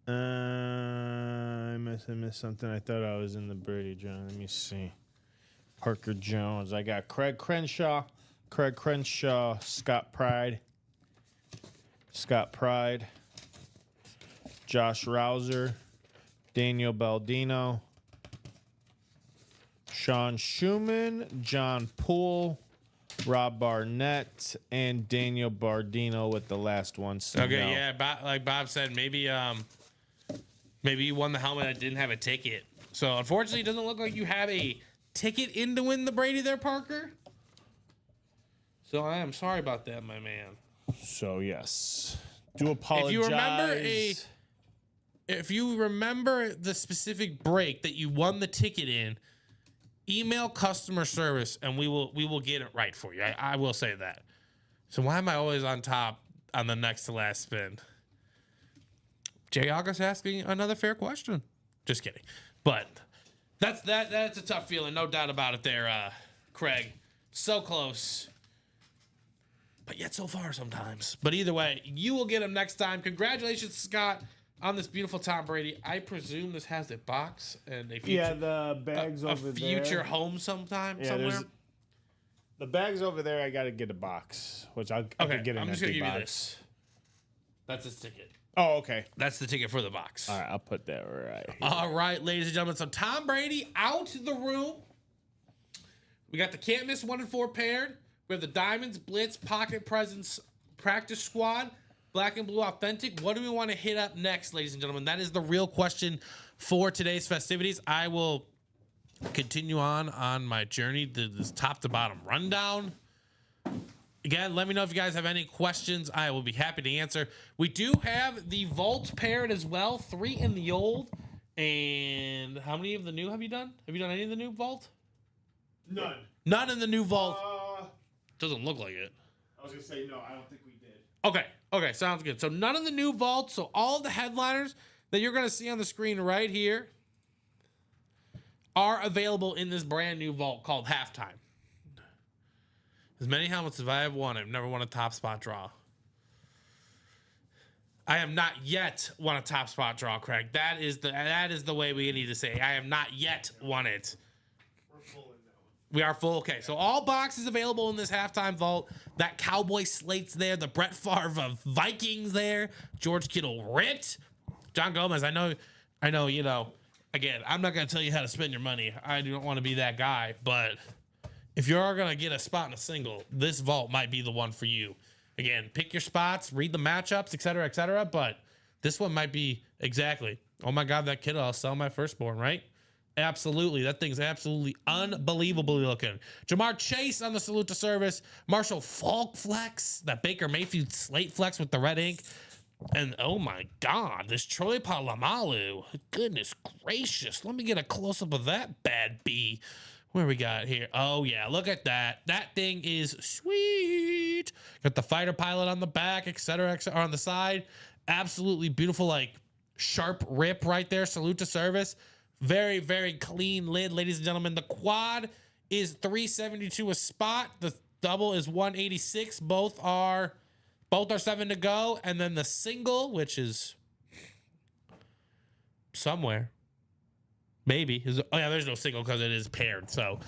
I must have missed something. I thought I was in the Brady, John. Let me see. Parker Jones. I got Craig Crenshaw, Scott Pride, Josh Rouser, Daniel Baldino, Sean Schumann, John Poole, Rob Barnett, and Daniel Baldino with the last one. So okay, no. yeah, like Bob said, maybe you won the helmet that didn't have a ticket. So unfortunately, it doesn't look like you have a ticket in to win the Brady there, Parker. So I am sorry about that, my man. So yes, do apologize. If you remember the specific break that you won the ticket in, email customer service and we will get it right for you. I will say that. So why am I always on top on the next to last spin? Jay August asking another fair question. Just kidding. But that's a tough feeling, no doubt about it there, Craig. So close. But yet so far sometimes. But either way, you will get him next time. Congratulations, Scott, on this beautiful Tom Brady. I presume this has a box and a future, the bags over there. A future home somewhere. The bags over there. I got to get a box, which I could get an I'm just empty gonna give box. you this. That's his ticket. Oh, okay. That's the ticket for the box. All right, I'll put that right here. All right, ladies and gentlemen. So Tom Brady out the room. We got the can't miss 1 and 4 paired. We have the Diamonds, Blitz, Pocket Presence, Practice Squad, Black and Blue Authentic. What do we want to hit up next, ladies and gentlemen? That is the real question for today's festivities. I will continue on my journey to this top to bottom rundown. Again, let me know if you guys have any questions. I will be happy to answer. We do have the Vault paired as well. 3 in the old. And how many of the new have you done? Have you done any of the new Vault? None. None in the new Vault. Doesn't look like it. I was gonna say no. I don't think we did. Okay, sounds good. So none of the new Vault. So all the headliners that you're gonna see on the screen right here are available in this brand new Vault called Halftime. As many helmets as I have won, I've never won a top spot draw. I have not yet won a top spot draw, Craig. That is the way we need to say. I have not yet won it. We're full in that one. We are full. Okay, so all boxes available in this Halftime Vault. That Cowboy slate's there. The Brett Favre of Vikings there. George Kittle ripped. John Gomez, I know, you know, again, I'm not going to tell you how to spend your money. I don't want to be that guy, but if you are going to get a spot in a single, this vault might be the one for you. Again, pick your spots, read the matchups, et cetera, but this one might be exactly. Oh my God, that kid, I'll sell my firstborn, right? Absolutely. That thing's absolutely unbelievably looking. Jamar Chase on the salute to service. Marshall Falk flex. That Baker Mayfield slate flex with the red ink. And oh my God, this Troy Polamalu. Goodness gracious. Let me get a close up of that bad B. Where we got here? Oh yeah, look at that. That thing is sweet. Got the fighter pilot on the back, et cetera, on the side. Absolutely beautiful, like sharp rip right there. Salute to service. Very, very clean lid, ladies and gentlemen. The quad is 372 a spot. The double is 186. Both are 7 to go. And then the single, which is somewhere. Maybe. Oh, yeah, there's no single because it is paired. So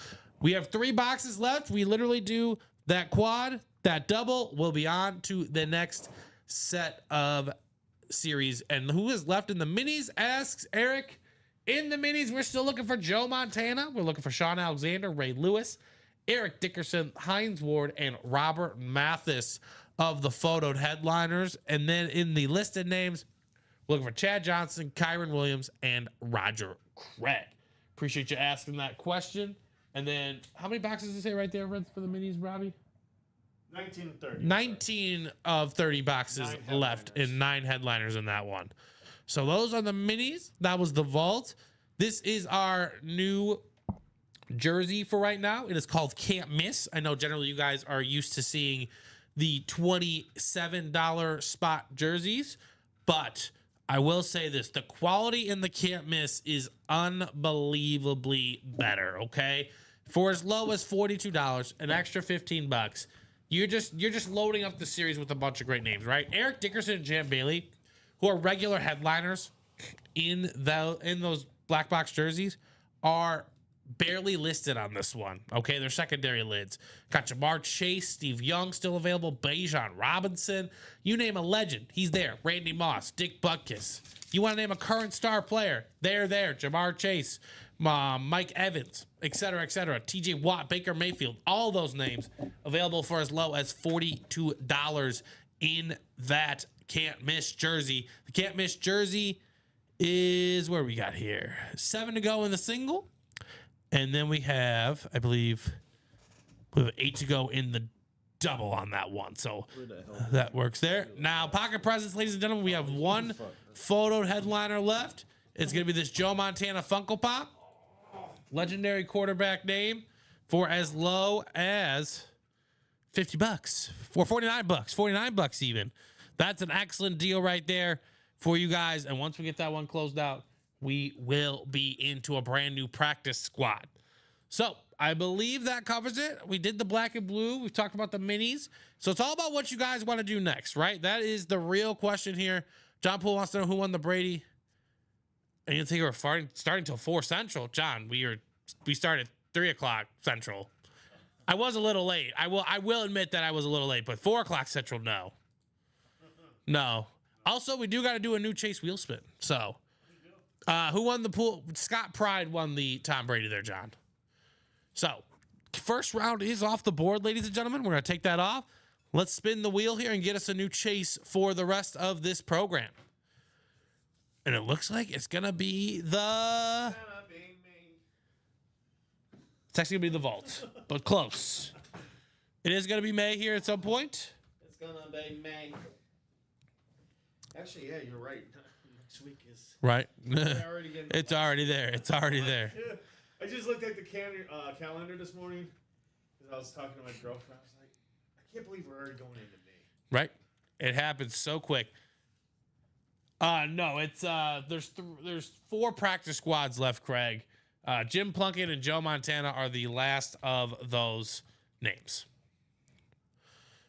we have 3 boxes left. We literally do that quad, that double. We'll be on to the next set of series. And who is left in the minis, asks Eric. In the minis, we're still looking for Joe Montana. We're looking for Sean Alexander, Ray Lewis, Eric Dickerson, Hines Ward, and Robert Mathis of the photoed headliners. And then in the listed names, we're looking for Chad Johnson, Kyron Williams, and Roger Craig. Appreciate you asking that question. And then, how many boxes does it say right there for the minis, Robbie? 19 and 30. 19 of 30 boxes left and 9 headliners in that one. So those are the minis. That was the vault. This is our new jersey for right now. It is called Can't Miss. I know generally you guys are used to seeing the $27 spot jerseys, but I will say this, the quality in the Can't Miss is unbelievably better, okay? For as low as $42, an extra $15, you're just loading up the series with a bunch of great names, right? Eric Dickerson and Jan Bailey, who are regular headliners in those black box jerseys, are barely listed on this one. Okay, they're secondary lids. Got Jamar Chase, Steve Young still available, Bijan Robinson. You name a legend, he's there. Randy Moss, Dick Butkus. You want to name a current star player? They're there. Jamar Chase, Mike Evans, et cetera, TJ Watt, Baker Mayfield, all those names available for as low as $42 in that Can't Miss jersey. The Can't Miss jersey is where we got here. 7 to go in the single. And then we have, I believe, 8 to go in the double on that one. So that works there. Now, pocket presents, ladies and gentlemen, we have one photoed headliner left. It's going to be this Joe Montana Funko Pop. Legendary quarterback name for as low as $50 or $49, $49 even. That's an excellent deal right there for you guys. And once we get that one closed out, we will be into a brand new practice squad. So I believe that covers it. We did the black and blue. We've talked about the minis. So it's all about what you guys want to do next, right? That is the real question here. John Poole wants to know who won the Brady. And you think we're starting till 4 Central. John, we started 3 o'clock Central. I was a little late. I will admit that I was a little late, but 4 o'clock Central, no. No. Also, we do got to do a new Chase wheel spin. So, who won the pool? Scott Pride won the Tom Brady there, John. So, first round is off the board, ladies and gentlemen. We're going to take that off. Let's spin the wheel here and get us a new Chase for the rest of this program. And it looks like it's going to be the... It's actually going to be the vault, but close. It is going to be May here at some point. It's going to be May. Actually, yeah, you're right. Next week is... Right. already getting It's already there. It's already there. Yeah, I just looked at the calendar this morning because I was talking to my girlfriend. I was like, I can't believe we're already going into May. Right. It happens so quick. No, it's there's 4 practice squads left, Craig. Jim Plunkett and Joe Montana are the last of those names.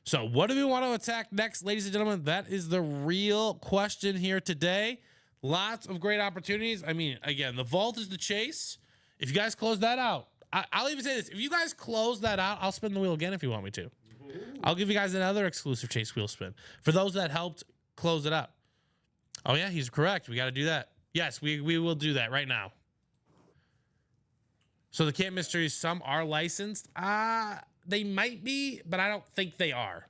So what do we want to attack next, ladies and gentlemen? That is the real question here today. Lots of great opportunities. I mean, again, the vault is the chase. If you guys close that out, I'll even say this. If you guys close that out, I'll spin the wheel again if you want me to. I'll give you guys another exclusive chase wheel spin for those that helped close it out. Oh, yeah, he's correct. We got to do that. Yes, we will do that right now. So the camp mysteries, some are licensed. They might be, but I don't think they are.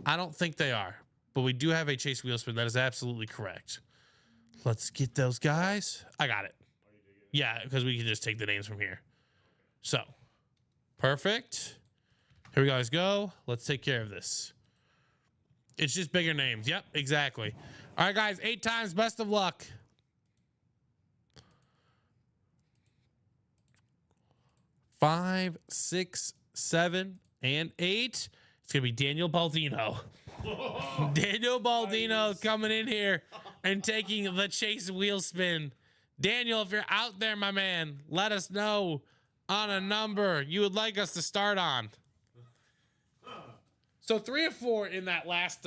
I don't think they are. But we do have a chase wheel spin. That is absolutely correct. Let's get those guys. I got it. Yeah, because we can just take the names from here. So, perfect. Here we guys go. Let's take care of this. It's just bigger names. Yep, exactly. All right, guys, 8 times. Best of luck. Five, 6, 7, and 8. It's gonna be Daniel Baldino. Daniel Baldino coming in here and taking the chase wheel spin. Daniel, if you're out there, my man, let us know on a number you would like us to start on. So 3 or 4 in that last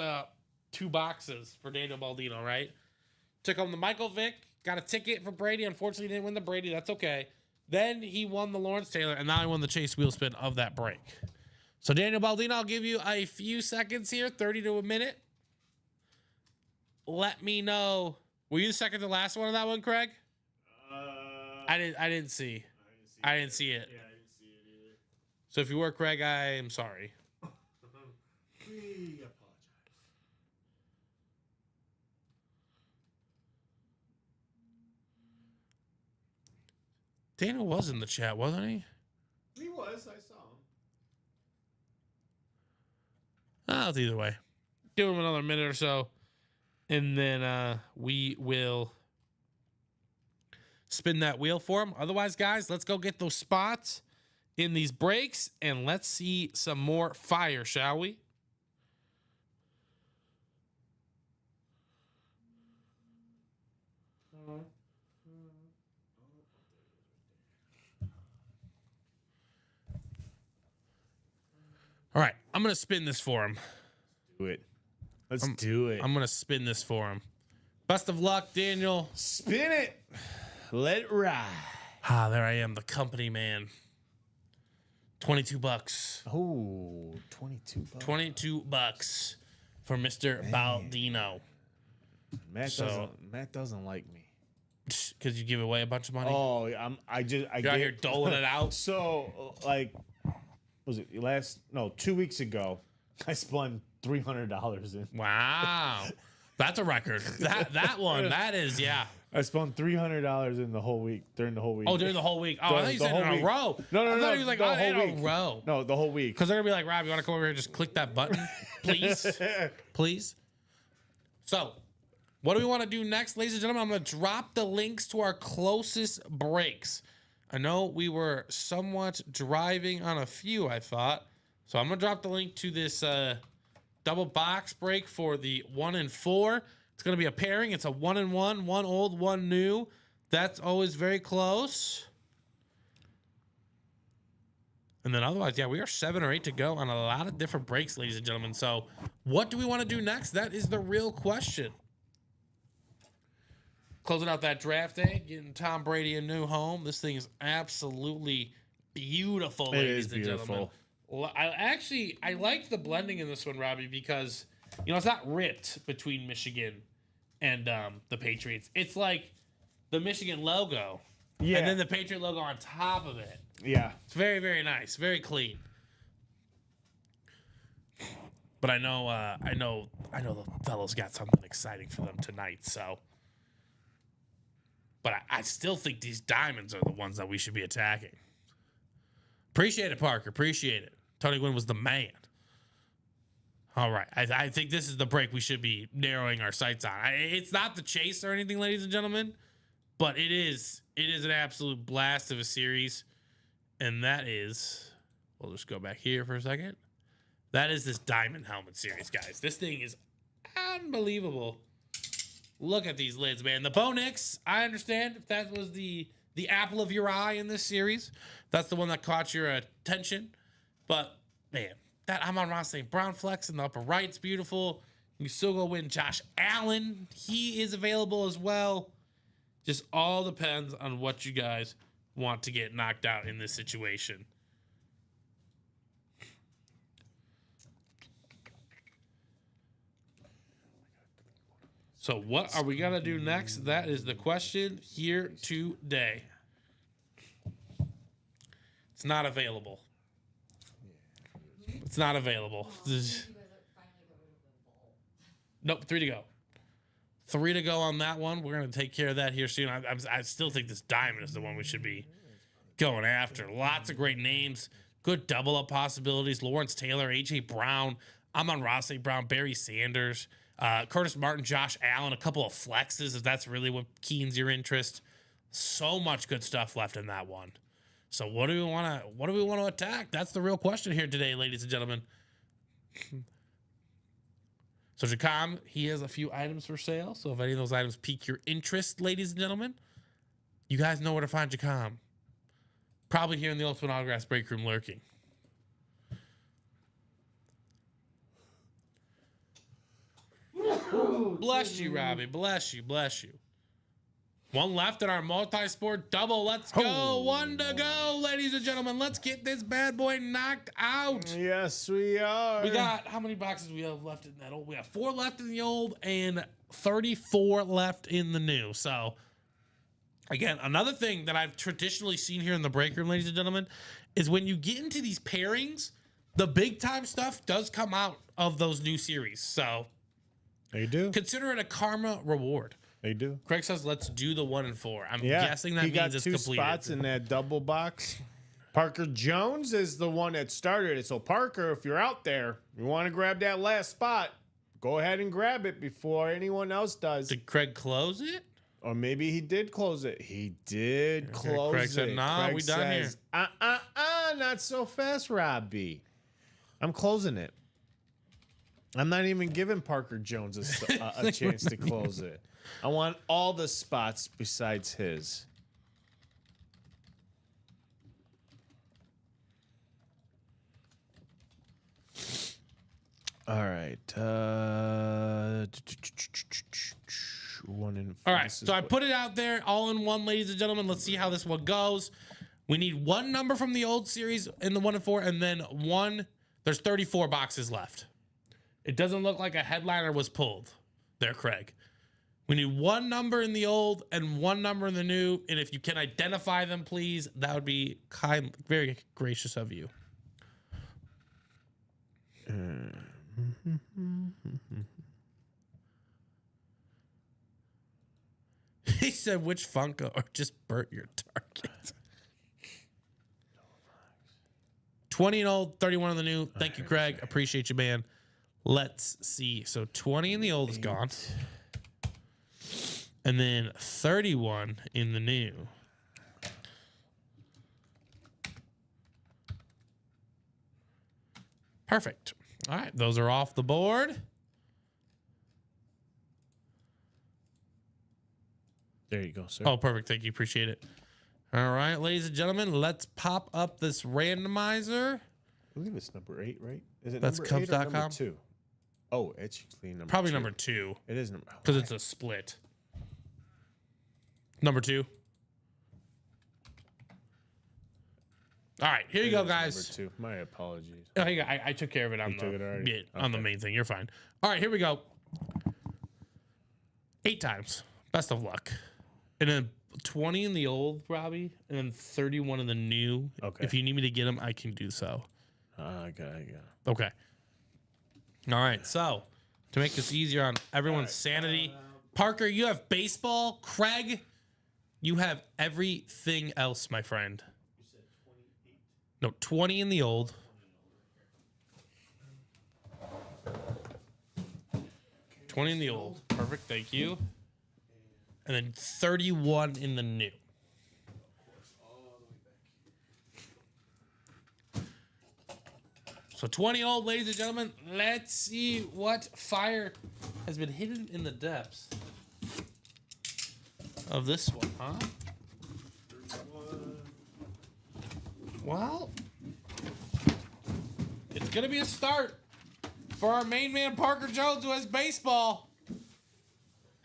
2 boxes for Daniel Baldino, right? Took home the Michael Vick, got a ticket for Brady. Unfortunately, didn't win the Brady. That's okay. Then he won the Lawrence Taylor, and now he won the chase wheel spin of that break. So Daniel Baldino, I'll give you a few seconds here, 30 to a minute. Let me know. Were you the second to last one on that one, Craig? I didn't see. I didn't see it. Yeah, I didn't see it either. So if you were Craig, I am sorry. We apologize. Daniel was in the chat, wasn't he? He was. I saw him. Oh, it's either way. Give him another minute or so, and then we will spin that wheel for him. Otherwise, guys, let's go get those spots in these breaks, and let's see some more fire, shall we? All right, I'm going to spin this for him. Do it. Let's do it. I'm going to spin this for him. Best of luck, Daniel. Spin it. Let it ride. Ah, there I am, the company man. $22. Oh, 22 bucks. $22 for Mr. Baldino. Matt doesn't like me. Because you give away a bunch of money. Oh, I You're out here doling it out. So, like, was it 2 weeks ago, I spun $300 in. Wow. That's a record. That one, that is, yeah. I spun $300 in the whole week, during the whole week. Oh, during the whole week. Oh, I thought you said in a row. No, I thought he was like, the oh, whole in week. a row. No, the whole week. Because they're going to be like, Rob, you want to come over here and just click that button? Please? Please? So, what do we want to do next, ladies and gentlemen? I'm going to drop the links to our closest breaks. I know we were somewhat driving on a few, I thought. So I'm going to drop the link to this double box break for the 1 and 4. It's going to be a pairing. It's a 1 and 1, one old, one new. That's always very close. And then otherwise, yeah, we are 7 or 8 to go on a lot of different breaks, ladies and gentlemen. So what do we want to do next? That is the real question. Closing out that draft day, getting Tom Brady a new home. This thing is absolutely beautiful, ladies and gentlemen. Well, I like the blending in this one, Robbie, because, it's not ripped between Michigan and the Patriots. It's like the Michigan logo, Yeah. and then the Patriot logo on top of it. Yeah. It's very, very nice, very clean. But I know the fellows got something exciting for them tonight. So, but I still think these diamonds are the ones that we should be attacking. Appreciate it, Parker. Appreciate it. Tony Gwynn was the man. All right. I think this is the break we should be narrowing our sights on. It's not the chase or anything, ladies and gentlemen, but it is an absolute blast of a series. And that is, we'll just go back here for a second. That is this Diamond Helmet series, guys. This thing is unbelievable. Look at these lids, man. The Bo Nix, I understand if that was the apple of your eye in this series. That's the one that caught your attention. But, man, that Amon-Ra St. Brown flex in the upper right's beautiful. You still go win Josh Allen. He is available as well. Just all depends on what you guys want to get knocked out in this situation. So what are we going to do next? That is the question here today. It's not available. It's not available. Nope, 3 to go. 3 to go on that one. We're going to take care of that here soon. I still think this diamond is the one we should be going after. Lots of great names. Good double-up possibilities. Lawrence Taylor, A.J. Brown, Amon-Ra St. Brown, Barry Sanders, Curtis Martin, Josh Allen, a couple of flexes if that's really what keens your interest. So much good stuff left in that one. So what do we want to attack? That's the real question here today, ladies and gentlemen. So Jacom, he has a few items for sale. So if any of those items pique your interest, ladies and gentlemen, you guys know where to find Jacom. Probably here in the Ultimate Autographs break room lurking. Bless you, Robbie. Bless you. Bless you. One left in our multi-sport double. Let's go. One to go, ladies and gentlemen. Let's get this bad boy knocked out. Yes, we are. We got, how many boxes we have left in that old? We have 4 left in the old and 34 left in the new. So, again, another thing that I've traditionally seen here in the break room, ladies and gentlemen, is when you get into these pairings, the big time stuff does come out of those new series. So, They do. consider it a karma reward. They do. Craig says, let's do the 1 and 4. I'm Yeah, guessing that he got means it's 2 completed. spots in that double box. Parker Jones is the one that started it. So Parker, if you're out there, you want to grab that last spot, go ahead and grab it before anyone else does. Did Craig close it? Or maybe he did close it. He did close Craig said, it. "Nah, Craig we done here." says, not so fast, Robbie. I'm closing it. I'm not even giving Parker Jones a chance to close it. I want all the spots besides his. All right. 1 and 4. All right, so I put it out there all in one, ladies and gentlemen. Let's see how this one goes. We need 1 number from the old series in the 1 and 4, and then 1. There's 34 boxes left. It doesn't look like a headliner was pulled there, Craig. We need 1 number in the old and 1 number in the new, and if you can identify them, please, that would be kind, very gracious of you. He said, which Funko or just burnt your target? 20 and old, 31 in the new. Thank you, Craig. Appreciate you, man. Let's see. So 20 in the old is gone. And then 31 in the new. Perfect. All right, those are off the board. There you go, sir. Oh, perfect. Thank you. Appreciate it. All right, ladies and gentlemen, let's pop up this randomizer. I believe it's number 8, right? Is it That's number 8 or number Cubs.com? 2? Oh, it's actually number Probably 2. number 2 It is number because it's a split. Number 2. All right, here you go, guys. Number 2. My apologies. Oh, here you go. I took care of it on took it already? on the main thing. You're fine. All right, here we go. 8 times. Best of luck. And then 20 in the old, Robbie, and then 31 in the new. Okay. If you need me to get them, I can do so. I got it. Okay. All right. So, to make this easier on everyone's sanity, Parker, you have baseball. Craig, you have everything else, my friend. You said 28. No, 20 in the old. Okay. 20 in the old. Perfect. Thank you. And then 31 in the new. All the way back. So 20 old, ladies and gentlemen. Let's see what fire has been hidden in the depths of this one, huh? 31. Well, it's going to be a start for our main man, Parker Jones, who has baseball.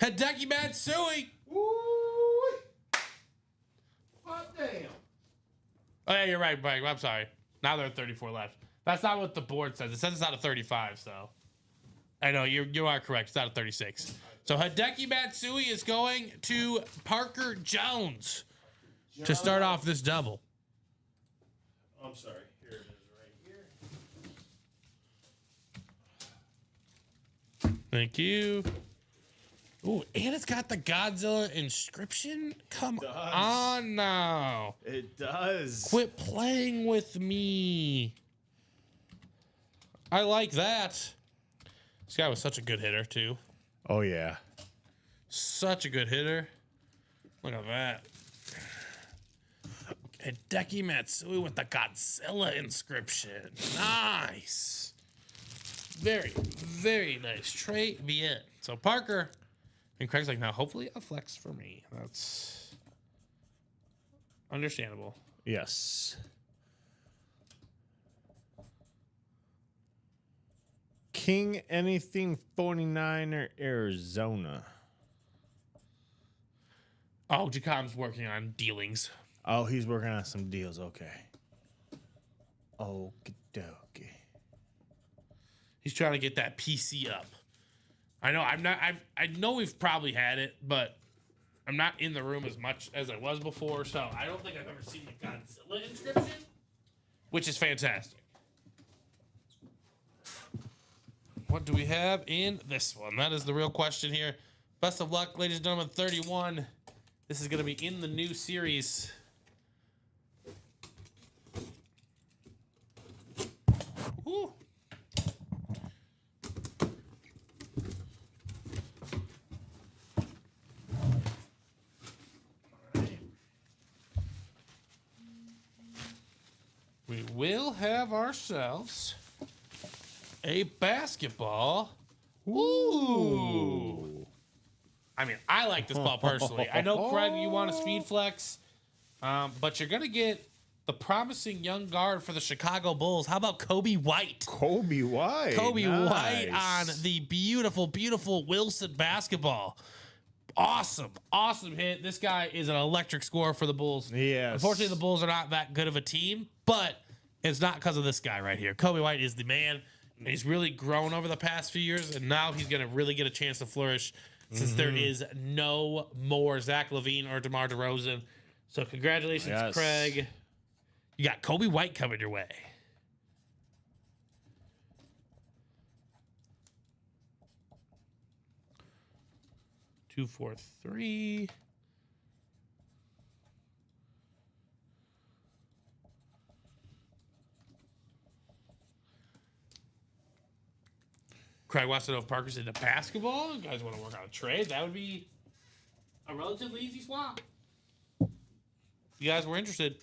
Hideki Matsui. Woo! Hot damn. Oh, yeah, you're right, Mike. I'm sorry. Now there are 34 left. That's not what the board says. It says it's out of 35, so. I know, you are correct. It's out of 36. So Hideki Matsui is going to Parker Jones to start off this double. I'm sorry. Here it is right here. Thank you. Ooh, and it's got the Godzilla inscription? Come on now. It does. Quit playing with me. I like that. This guy was such a good hitter, too. Oh, yeah. Such a good hitter. Look at that. Hideki Matsui with the Godzilla inscription. Nice. Very, very nice. Trey Viet. So Parker and Craig's like, now hopefully a flex for me. That's understandable. Yes. King anything 49er Arizona. Oh, Jacom's working on dealings. Oh, he's working on some deals. Okay. Okie dokie. He's trying to get that PC up. I know I know we've probably had it, but I'm not in the room as much as I was before, so I don't think I've ever seen the Godzilla inscription, which is fantastic. What do we have in this one? That is the real question here. Best of luck, ladies and gentlemen. 31. This is going to be in the new series. Woo. We will have ourselves a basketball. Ooh. I mean, I like this ball personally. I know, Craig, you want a speed flex, but you're going to get the promising young guard for the Chicago Bulls. How about Kobe White? Kobe White. Kobe Nice. White on the beautiful, beautiful Wilson basketball. Awesome, awesome hit. This guy is an electric scorer for the Bulls. Yes. Unfortunately, the Bulls are not that good of a team, but it's not because of this guy right here. Kobe White is the man, and he's really grown over the past few years, and now he's going to really get a chance to flourish since there is no more Zach LaVine or DeMar DeRozan. So congratulations, Yes. Craig. You got Kobe White coming your way. Two, 4, 3. Craig wants to know if Parker's into basketball. You guys want to work on a trade? That would be a relatively easy swap. You guys were interested.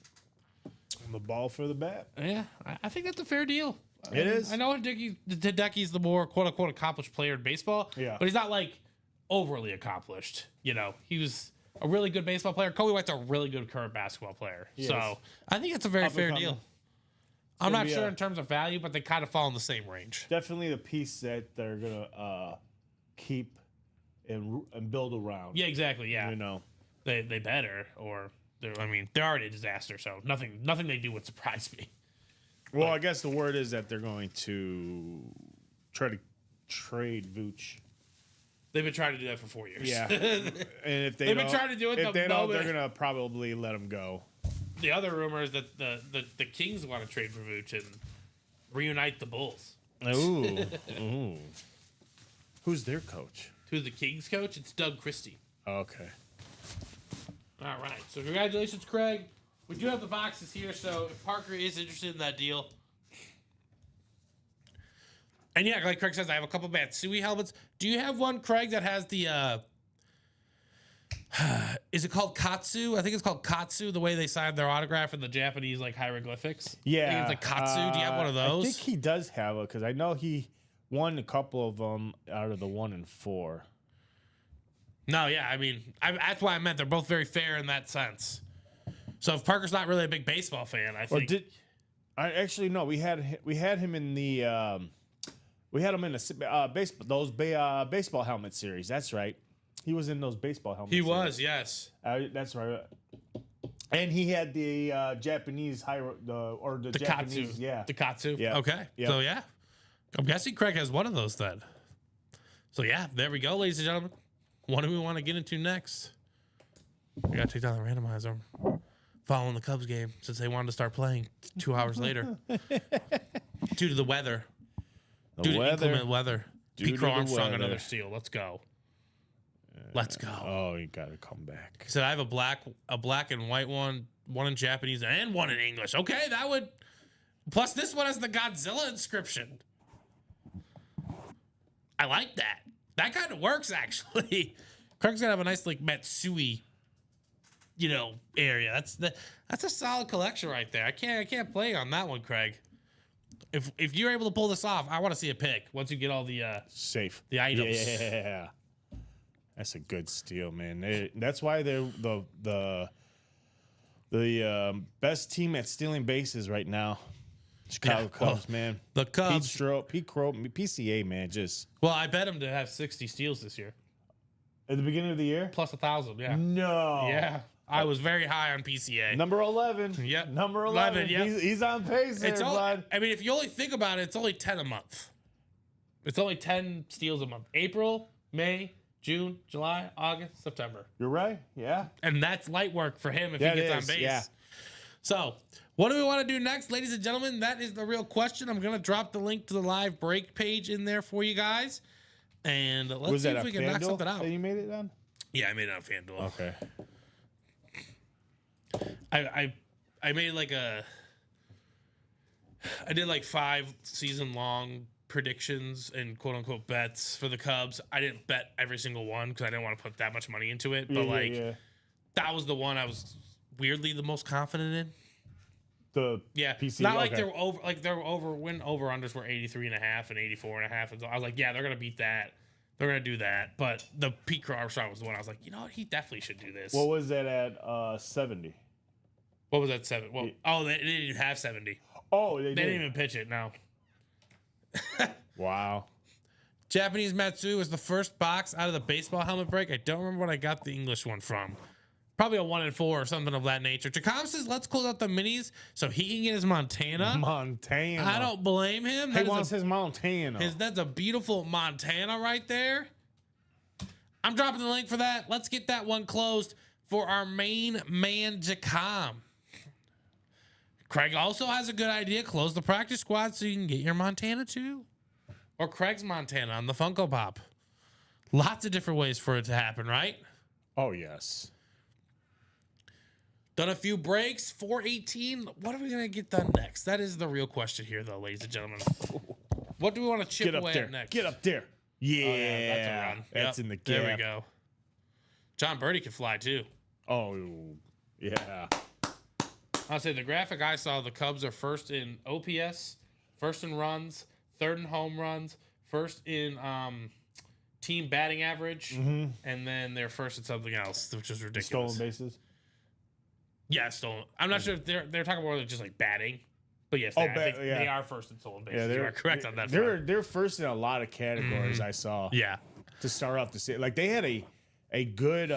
On the ball for the bat. Yeah, I think that's a fair deal. It is. I know Hideki's the more quote-unquote accomplished player in baseball, Yeah. but he's not like overly accomplished. You know, he was a really good baseball player. Kobe White's a really good current basketball player. He So is. I think it's a very fair Up-and-coming. deal. I'm gonna not be sure a- in terms of value, but they kind of fall in the same range. Definitely the piece that they're gonna keep and build around. Yeah, exactly. Yeah, You know. they better, or they're already a disaster. So nothing they do would surprise me. Well, I guess the word is that they're going to try to trade Vooch. They've been trying to do that for 4 years. Yeah. And if they They've been don't- trying to do it if the they don't, moment- they're gonna probably let him go. The other rumor is that the Kings want to trade for Vooch and reunite the Bulls. Ooh. Ooh. Who's their coach? Who's the Kings coach? It's Doug Christie. Okay. All right. So congratulations, Craig. We do have the boxes here, so if Parker is interested in that deal. And yeah, like Craig says, I have a couple Matsui helmets. Do you have one, Craig, that has the is it called Katsu? I think it's called Katsu, the way they signed their autograph in the Japanese like hieroglyphics. Yeah. I think it's like Katsu. Do you have one of those? I think he does have it because I know he won a couple of them out of the 1 and 4. No, yeah, I mean, that's why I meant they're both very fair in that sense. So if Parker's not really a big baseball fan, I Or think did I actually no? We had him in the baseball helmet series. That's right. He was in those baseball helmets. he was, yes. That's right. And he had the Japanese the The Japanese, Katsu. yeah. The Katsu. Yeah. Okay. Yeah. So yeah. I'm guessing Craig has one of those then. So yeah, there we go, ladies and gentlemen. What do we want to get into next? We gotta take down the randomizer. following the Cubs game since they wanted to start playing 2 hours later due to the weather. Due to inclement weather. Due Pete to Crow the Armstrong, weather. another steal. Let's go. Let's go. Oh, you got to come back. He said I have a black and white one in Japanese and one in English. Okay, that would. Plus, this one has the Godzilla inscription. I like that. That kind of works, actually. Craig's gonna have a nice like Matsui, area. That's a solid collection right there. I can't play on that one, Craig. If you're able to pull this off, I want to see a pic once you get all the Safe. the items. Yeah. That's a good steal, man. That's why they're the best team at stealing bases right now. Chicago Yeah, Cubs, man. The Cubs. Pete Crow, PCA, man. Just Well, I bet him to have 60 steals this year, at the beginning of the year. plus 1,000. Yeah. No. Yeah. I was very high on PCA. Number 11. Yep. Number 11. Yep. He's on pace there, It's only, bud. I mean, if you only think about it, it's only 10 a month. It's only 10 steals a month. April, May, June, July, August, September. You're right. Yeah. And that's light work for him if Yeah, he it gets on is, base. yeah. So, what do we want to do next, ladies and gentlemen? That is the real question. I'm going to drop the link to the live break page in there for you guys. And let's Was see that if a we can knock FanDuel something out. that you made it on? Yeah, I made it on FanDuel. Okay. I made like I did like 5 season long predictions and quote unquote bets for the Cubs. I didn't bet every single one because I didn't want to put that much money into it. But that was the one I was weirdly the most confident in. The Yeah, PC. not like okay. they were over when over unders were 83.5 and 84.5, and so I was like, yeah, they're gonna beat that. They're gonna do that. But the Pete Crow Armstrong was the one I was like, you know what, he definitely should do this. What was that at 70? What was that 7? Well, they didn't even have 70. Oh, they They did. didn't even pitch it. No. Wow. Japanese Matsui was the first box out of the baseball helmet break. I don't remember what I got the English one from. Probably a 1 and 4 or something of that nature. Chacom says, let's close out the minis so he can get his Montana. Montana. I don't blame him. He That is wants his Montana. that's a beautiful Montana right there. I'm dropping the link for that. Let's get that one closed for our main man, Jacom. Craig also has a good idea. Close the practice squad so you can get your Montana too. Or Craig's Montana on the Funko Pop. Lots of different ways for it to happen, right? Oh, yes. Done a few breaks. 418. What are we going to get done next? That is the real question here, though, ladies and gentlemen. What do we want to chip Get up away there. at next? Get up there. Yeah. Oh, yeah, that's a run. That's Yep, in the gap. There we go. John Birdie can fly, too. Oh, yeah. I'll say the graphic I saw, the Cubs are first in OPS, first in runs, third in home runs, first in team batting average, and then they're first in something else, which is ridiculous. Stolen bases. Yeah, stolen. I'm not sure if they're talking more than just like batting, but yes, Oh, I think yeah. they are first in stolen bases. Yeah, You are correct on that. They're first in a lot of categories. I saw. Yeah, To start off the season, like they had a good.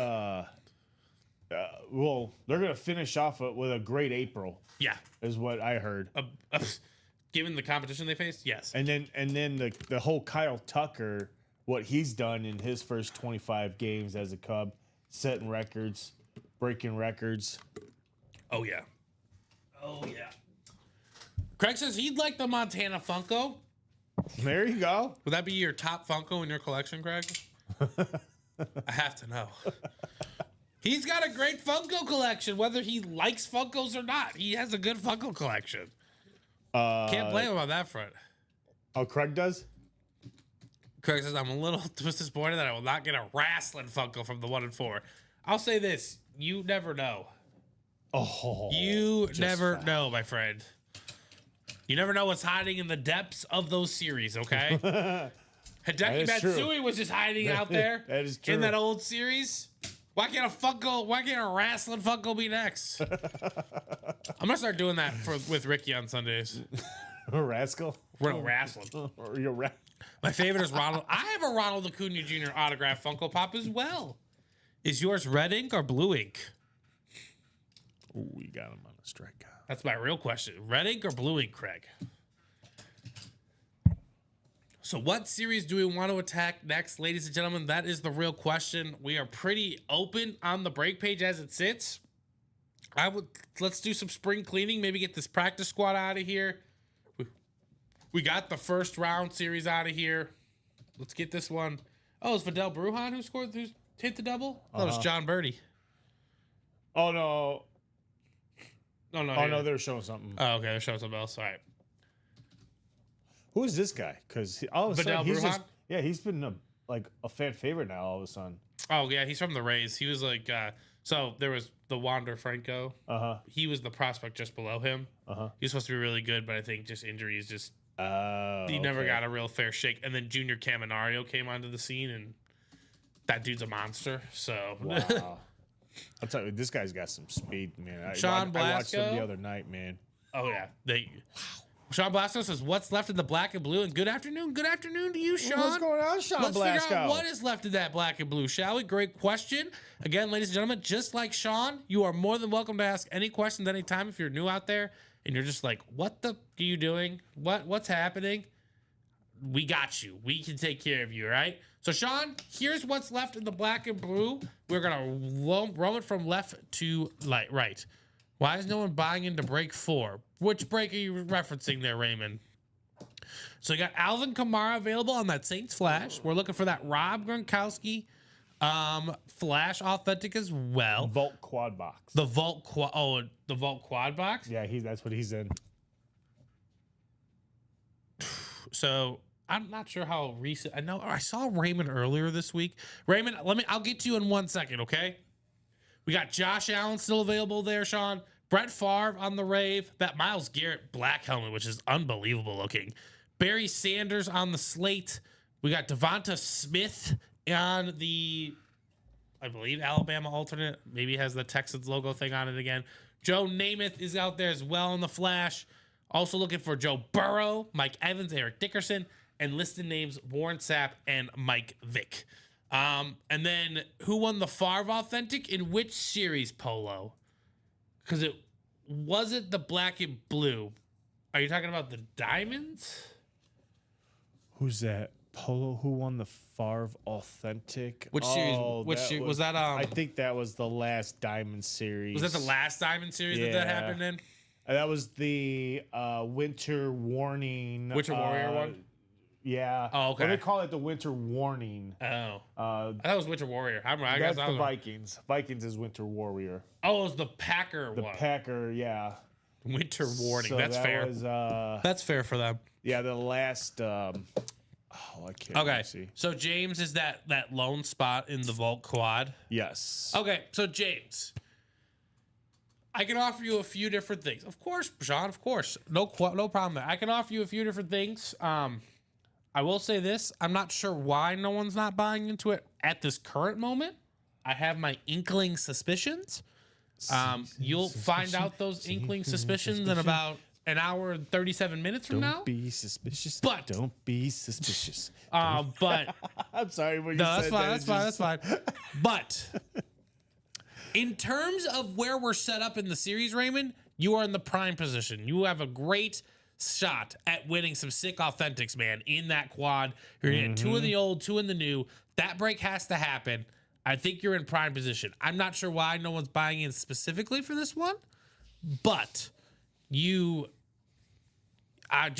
Well, they're gonna finish off with a great April, yeah. is what I heard. Given the competition they faced, yes. And then the whole Kyle Tucker, what he's done in his first 25 games as a Cub, setting records, breaking records. Oh yeah. Oh yeah. Craig says he'd like the Montana Funko. There you go. Would that be your top Funko in your collection, Craig? I have to know. He's got a great Funko collection, whether he likes Funkos or not. He has a good Funko collection. Can't blame him on that front. Oh, Craig does? Craig says, I'm a little disappointed that I will not get a wrestling Funko from the 1 and 4. I'll say this. You never know. Oh. You never know, my friend. You never know what's hiding in the depths of those series, okay? Hideki is true. Matsui was just hiding out there That is true. in that old series. Why can't a wrestling Funko be next? I'm gonna start doing that with Ricky on Sundays. Rascal? We're gonna wrestling. Or you're My favorite is Ronald. I have a Ronald Acuna Jr. autograph Funko Pop as well. Is yours red ink or blue ink? Ooh, we got him on the strikeout. That's my real question. Red ink or blue ink, Craig? So what series do we want to attack next, ladies and gentlemen? That is the real question. We are pretty open on the break page as it sits. let's do some spring cleaning. Maybe get this practice squad out of here. We got the first round series out of here. Let's get this one. Oh, it's Vidal Brujan who hit the double? That was John Birdie. Oh no. Oh no. Oh no, they're showing something. Oh, okay, they're showing something else. All right. Who is this guy? Because all of a Vidal sudden he's just, Brujan? he's been a fan favorite now. All of a sudden. Oh yeah, he's from the Rays. He was like, so there was the Wander Franco. He was the prospect just below him. He was supposed to be really good, but I think just injuries just he never got a real fair shake. And then Junior Caminario came onto the scene, and that dude's a monster. So Wow. I'll tell you, this guy's got some speed, man. Sean I watched him Blasco? the other night, man. oh yeah, Sean Blasco says, "What's left in the black and blue?" And good afternoon to you, Sean. What's going on, Sean Let's Blasco? figure out what is left of that black and blue, shall we? Great question. Again, ladies and gentlemen, just like Sean, you are more than welcome to ask any questions anytime if you're new out there and you're just like, what the are you doing? What's happening? We got you. We can take care of you, all right? So, Sean, here's what's left in the black and blue. We're going to roll it from left to right. Why is no one buying into break 4? Which break are you referencing there, Raymond? So you got Alvin Kamara available on that Saints Flash. We're looking for that Rob Gronkowski Flash authentic as well. Vault quad box. The Vault quad box. Yeah, that's what he's in. So I'm not sure how recent. I know I saw Raymond earlier this week. Raymond, I'll get to you in 1 second, okay? We got Josh Allen still available there, Sean. Brett Favre on the rave. That Myles Garrett black helmet, which is unbelievable looking. Barry Sanders on the slate. We got Devonta Smith on the, I believe, Alabama alternate. Maybe has the Texans logo thing on it again. Joe Namath is out there as well in the Flash. Also looking for Joe Burrow, Mike Evans, Eric Dickerson, and listed names Warren Sapp and Mike Vick. And then who won the Favre authentic in which series, Polo? Because it wasn't the black and blue. Are you talking about the diamonds? Who's that? Polo, who won the Favre authentic? Which series? Which series was that? I think that was the last Diamond series. Was that the last diamond series that happened in? That was the Winter Warning. Winter Warrior one? Yeah. Oh, okay. What do they call it? The Winter Warning. Oh. I thought it was Winter Warrior. I That's guess the Vikings. Vikings is Winter Warrior. Oh, it was the Packer The one. Packer, yeah. Winter Warning. So That's that fair. Was, That's fair for them. yeah, the last. I can't Okay. see. So James is that lone spot in the Vault quad. Yes. Okay. So James, I can offer you a few different things. Of course, Sean. Of course, no problem there. I can offer you a few different things. I will say this: I'm not sure why no one's not buying into it at this current moment. I have my inkling suspicions. You'll find out those inkling suspicions in about an hour and 37 minutes from now. Don't be suspicious. But- don't be suspicious. But I'm sorry when you no, said that's that. fine. That's fine. But in terms of where we're set up in the series, Raymond, you are in the prime position. You have a great shot at winning some sick authentics, man, in that quad. You're getting 2 in the old, 2 in the new. That break has to happen. I think you're in prime position. I'm not sure why no one's buying in specifically for this one, but I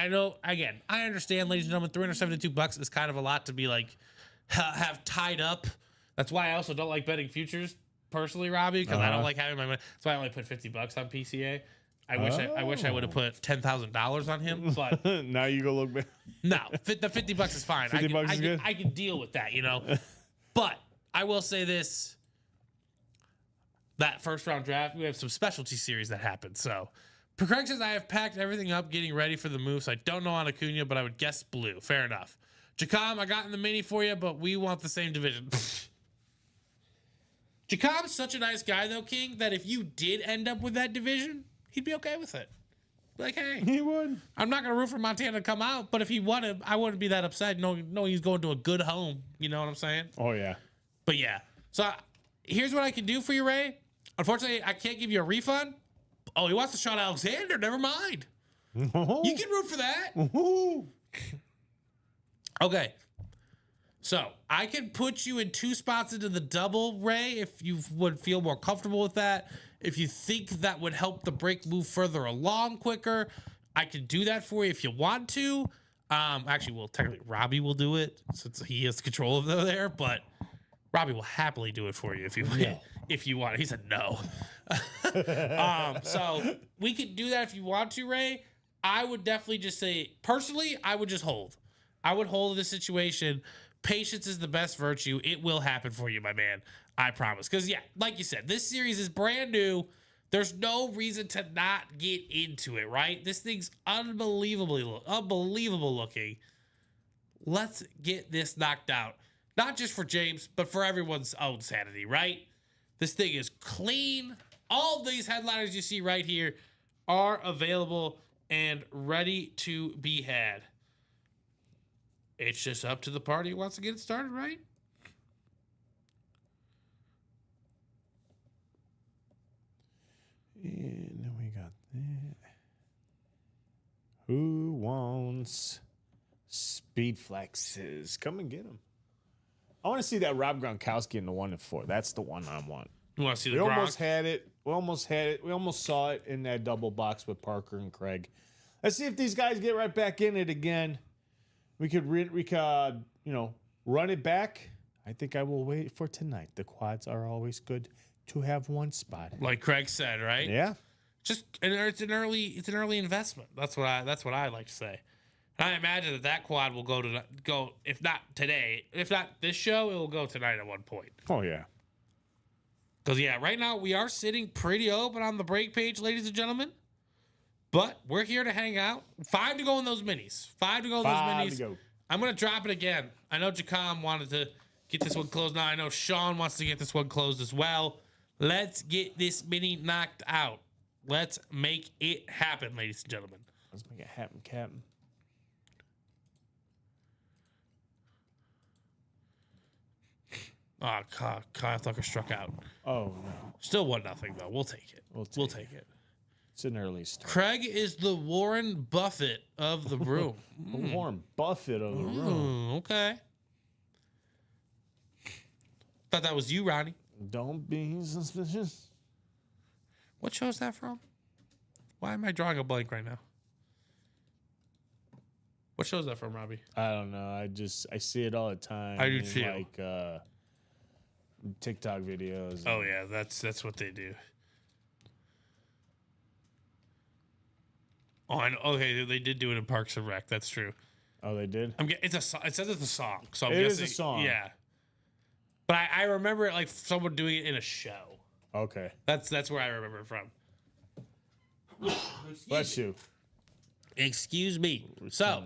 know, again, I understand, ladies and gentlemen, $372 is kind of a lot to be like, have tied up. That's why I also don't like betting futures personally, Robbie, because I don't like having my money. That's why I only put $50 on PCA. I wish I would have put $10,000 on him, but Now you go look back. no, the $50 is fine. $50 is good? I can deal with that, you know. But I will say this: that first round draft, we have some specialty series that happened. So, Craig says I have packed everything up, getting ready for the move. So I don't know on Acuna, but I would guess blue. Fair enough. Jacom, I got in the mini for you, but we want the same division. Jacom's such a nice guy, though, King, that if you did end up with that division, he'd be okay with it. Like, hey, He would. I'm not going to root for Montana to come out, but if he wanted, I wouldn't be that upset. No, he's going to a good home. You know what I'm saying? Oh yeah. But yeah. So here's what I can do for you, Ray. Unfortunately, I can't give you a refund. Oh, he wants to Sean Alexander. Never mind. You can root for that. Woo. Okay. So I can put you in 2 spots into the double, Ray, if you would feel more comfortable with that. If you think that would help the break move further along quicker, I can do that for you if you want to. Actually, well, technically, Robbie will do it since he has control of there, but Robbie will happily do it for you if you if you want. He said no. So we could do that if you want to, Ray. I would definitely just say, personally, I would just hold. I would hold the situation. Patience is the best virtue. It will happen for you, my man. I promise. Because, yeah, like you said, this series is brand new. There's no reason to not get into it, right? This thing's unbelievable looking. Let's get this knocked out. Not just for James, but for everyone's own sanity, right? This thing is clean. All of these headliners you see right here are available and ready to be had. It's just up to the party who wants to get it started, right? And then we got that. Who wants speed flexes? Come and get them. I want to see that Rob Gronkowski in the 1 and 4. That's the one I want. You want to see the We Gronk? almost had it. We almost had it. We almost saw it in that double box with Parker and Craig. Let's see if these guys get right back in it again. We could run it back. I think I will wait for tonight. The quads are always good to have one spot. Like Craig said, right? Yeah. Just and it's an early investment. That's what I like to say. And I imagine that quad will go if not today, if not this show, it will go tonight at one point. Oh yeah. Because yeah, right now we are sitting pretty open on the break page, ladies and gentlemen. But we're here to hang out. 5 to go in those minis. 5 to go in those 5 minis. to go. I'm gonna drop it again. I know Jacom wanted to get this one closed. Now I know Sean wants to get this one closed as well. Let's get this mini knocked out. Let's make it happen, ladies and gentlemen. Let's make it happen, Captain. Oh, Kyle Tucker struck out. Oh no. Still 1-0 though. We'll take it. We'll take it. It's an early start. Craig is the Warren Buffett of the room. Warren Buffett of the room. Okay. Thought that was you, Ronnie. Don't be suspicious. What show is that from? Why am I drawing a blank right now? What show is that from, Robbie? I don't know. I see it all the time. I do in, too. Like TikTok videos. Oh yeah, that's what they do. Oh, I know. Okay, they did do it in Parks and Rec. That's true. Oh, they did? It says it's a song, so I'm It guessing is a song. Yeah, but I remember it like someone doing it in a show. Okay. That's where I remember it from. Bless you. Excuse me. So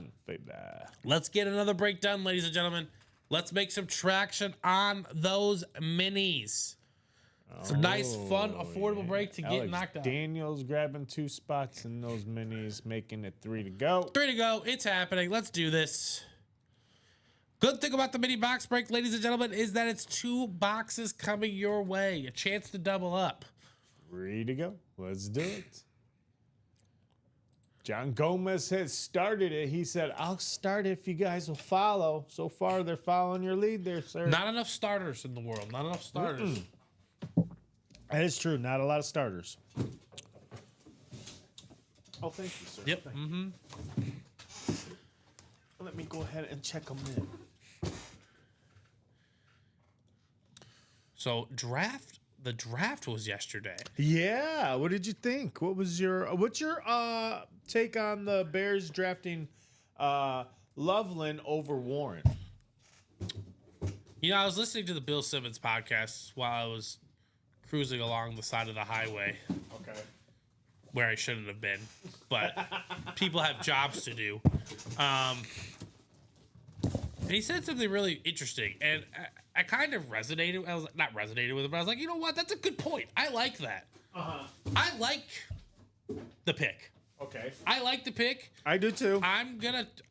let's get another break done, ladies and gentlemen. Let's make some traction on those minis. It's a nice, fun, affordable break to get Alex knocked out. Daniels grabbing 2 spots in those minis, making it 3 to go. 3 to go. It's happening. Let's do this. Good thing about the mini box break, ladies and gentlemen, is that it's 2 boxes coming your way. A chance to double up. 3 to go. Let's do it. John Gomez has started it. He said, I'll start if you guys will follow. So far, they're following your lead there, sir. Not enough starters in the world. Not enough starters. That is true. Not a lot of starters. Oh, thank you, sir. Yep. Mm-hmm. Let me go ahead and check them in. So the draft was yesterday. Yeah. What did you think? What's your take on the Bears drafting Loveland over Warren? You know, I was listening to the Bill Simmons podcast while I was cruising along the side of the highway. Okay. Where I shouldn't have been, but people have jobs to do. And he said something really interesting, and I kind of resonated. I was not resonated with it, but I was like, you know what? That's a good point. I like that. I like the pick. Okay. I like the pick. I do too.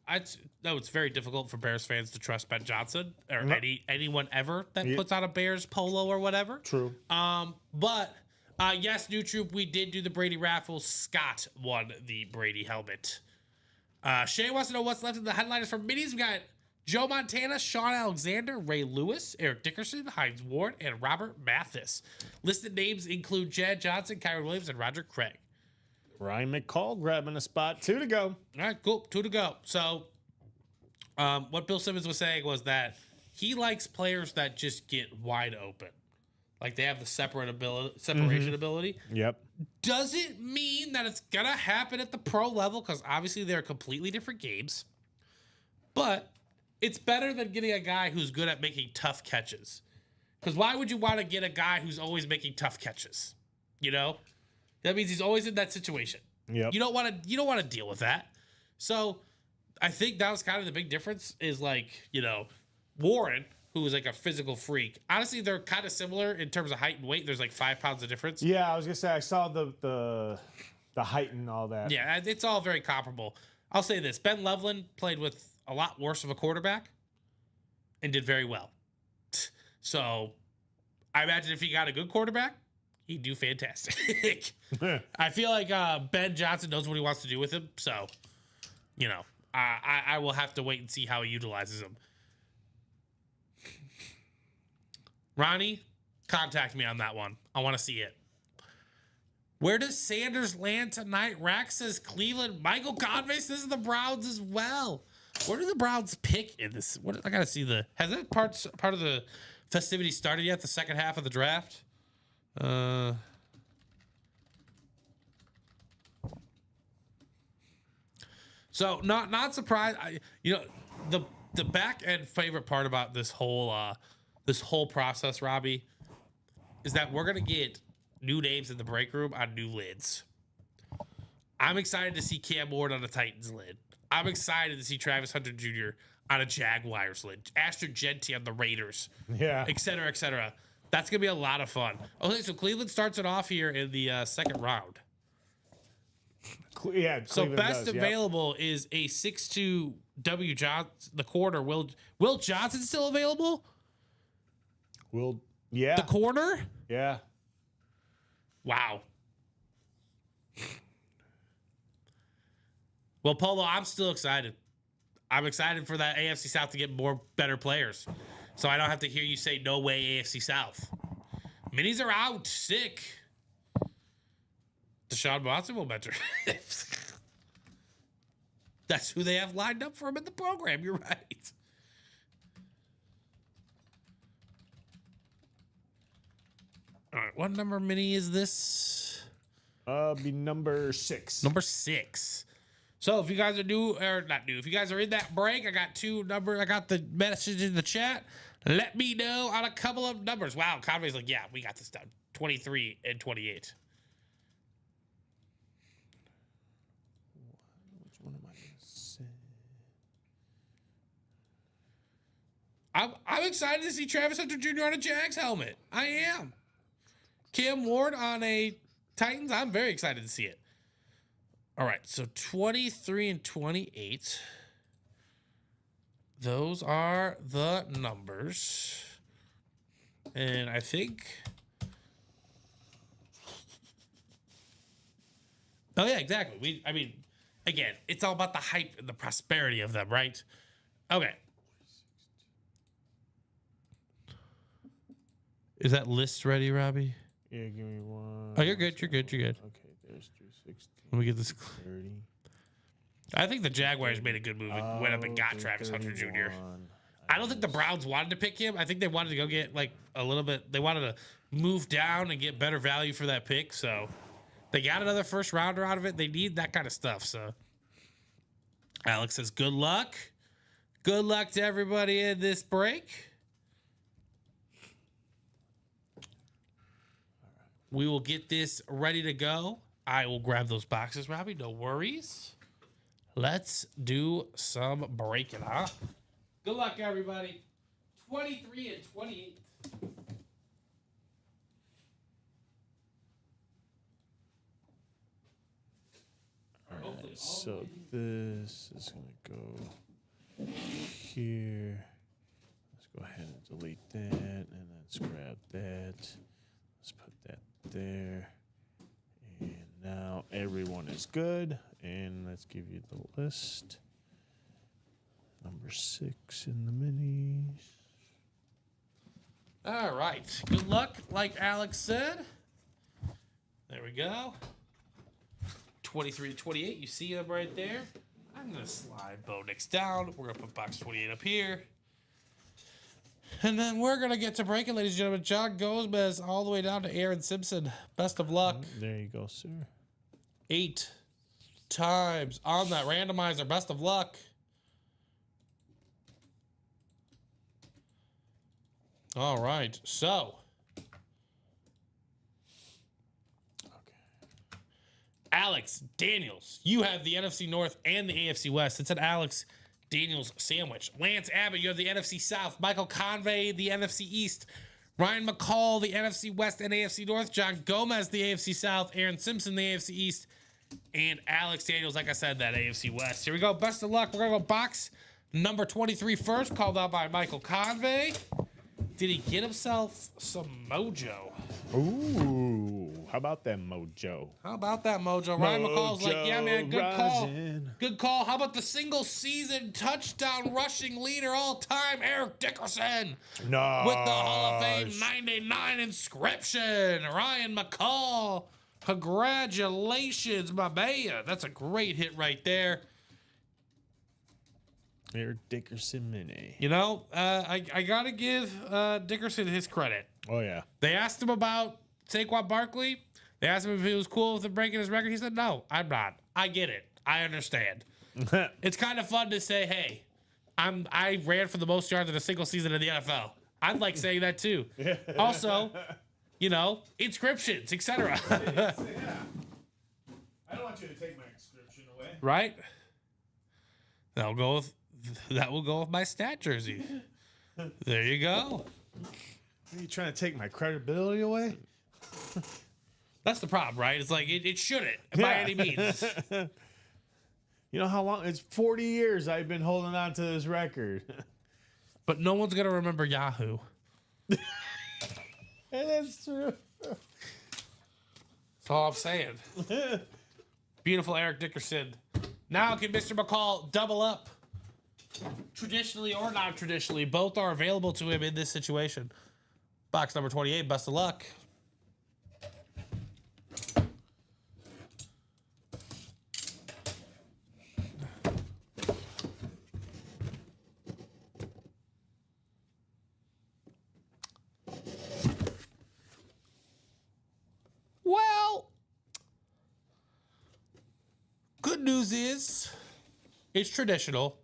It's very difficult for Bears fans to trust Ben Johnson or anyone ever that puts on a Bears polo or whatever. True. But yes, New Troop, we did do the Brady raffle. Scott won the Brady helmet. Shay wants to know what's left in the headliners for minis. We got Joe Montana, Sean Alexander, Ray Lewis, Eric Dickerson, Hines Ward, and Robert Mathis. Listed names include Chad Johnson, Kyron Williams, and Roger Craig. Ryan McCall grabbing a spot. 2 to go. All right, cool. 2 to go. So, what Bill Simmons was saying was that he likes players that just get wide open. Like they have the separation ability. Yep. Doesn't mean that it's going to happen at the pro level because obviously they're completely different games. But it's better than getting a guy who's good at making tough catches. Because why would you want to get a guy who's always making tough catches? You know? That means he's always in that situation. Yep. You don't want to deal with that. So I think that was kind of the big difference is like, you know, Warren, who was like a physical freak. Honestly, they're kind of similar in terms of height and weight. There's like 5 pounds of difference. Yeah, I was gonna say I saw the height and all that. Yeah, it's all very comparable. I'll say this. Ben Loveland played with a lot worse of a quarterback and did very well. So I imagine if he got a good quarterback, he'd do fantastic. I feel like Ben Johnson knows what he wants to do with him. So, you know, I will have to wait and see how he utilizes him. Ronnie, contact me on that one. I want to see it. Where does Sanders land tonight? Rax says Cleveland. Michael Convey says the Browns as well. Where do the Browns pick in this? I gotta see has that part of the festivity started yet? The second half of the draft. So not surprised. The back end favorite part about this whole process, Robbie, is that we're gonna get new names in the break room on new lids. I'm excited to see Cam Ward on the Titans lid. I'm excited to see Travis Hunter Jr. on a Jaguars lid. Asher Genty on the Raiders. Yeah. Et cetera, et cetera. That's going to be a lot of fun. Okay, so Cleveland starts it off here in the second round. Yeah. So Cleveland best does, available is a 6'2" W. Johnson, the corner. Will Johnson still available? Yeah. The corner? Yeah. Wow. Well, Polo, I'm still excited. I'm excited for that AFC South to get more better players. So I don't have to hear you say, no way, AFC South. Minis are out. Sick. Deshaun Watson will mentor. That's who they have lined up for him in the program. You're right. All right. What number mini is this? Be number 6. Number 6. So if you guys are new or not new, if you guys are in that break, I got the message in the chat. Let me know on a couple of numbers. Wow, Conway's like, yeah, we got this done. 23 and 28. Which one am I gonna say? I'm excited to see Travis Hunter Jr. on a Jags helmet. I am. Cam Ward on a Titans. I'm very excited to see it. All right, so 23 and 28. Those are the numbers. And I think... Oh, yeah, exactly. Again, it's all about the hype and the prosperity of them, right? Okay. Is that list ready, Robbie? Yeah, give me one. Oh, you're good. You're good. You're good. Okay, there's 316. Let me get this. 30. I think the Jaguars made a good move and went up and got Travis Hunter Jr. I don't think the Browns wanted to pick him. I think they wanted to go get like a little bit. They wanted to move down and get better value for that pick. So they got another first rounder out of it. They need that kind of stuff. So Alex says, good luck. Good luck to everybody in this break. We will get this ready to go. I will grab those boxes, Robbie. No worries. Let's do some breaking, huh? Good luck, everybody. 23 and 28. All right, so this is going to go here. Let's go ahead and delete that, and let's grab that. Let's put that there. And now everyone is good. And let's give you the list. Number 6 in the minis. All right. Good luck, like Alex said. There we go. 23 to 28. You see him right there. I'm going to slide Bo Nix down. We're going to put box 28 up here. And then we're going to get to breaking, ladies and gentlemen. John Gomez all the way down to Aaron Simpson. Best of luck. There you go, sir. 8 times on that randomizer. Best of luck. All right. So, Alex Daniels, you have the NFC North and the AFC West. It's an Alex Daniels sandwich. Lance Abbott, you have the NFC South. Michael Convey, the NFC East. Ryan McCall, the NFC West and AFC North. John Gomez, the AFC South. Aaron Simpson, the AFC East. And Alex Daniels, like I said, that AFC West. Here we go. Best of luck. We're going to go box number 23 first, called out by Michael Convey. Did he get himself some mojo? Ooh, how about that mojo? How about that mojo? Ryan McCall's like, yeah, man, good rising. call. Good call. How about the single season touchdown rushing leader all time, Eric Dickerson? No. With the Hall of Fame 99 inscription. Ryan McCall, congratulations, my man. That's a great hit right there. Eric Dickerson mini. You know, I got to give Dickerson his credit. Oh, yeah. They asked him about Saquon Barkley. They asked him if he was cool with him breaking his record. He said, no, I'm not. I get it. I understand. It's kind of fun to say, hey, I ran for the most yards in a single season in the NFL. I'd like saying that too. Also, you know, inscriptions, etc. Yeah. I don't want you to take my inscription away. Right? That will go with my stat jersey. There you go. Are you trying to take my credibility away? That's the problem, right? It's like it shouldn't by any means. You know how long? It's 40 years I've been holding on to this record. But no one's gonna remember Yahoo. And that's true. That's all I'm saying. Beautiful Eric Dickerson. Now can Mr. McCall double up? Traditionally or non-traditionally, both are available to him in this situation. Box number 28, best of luck. Well, good news is it's traditional.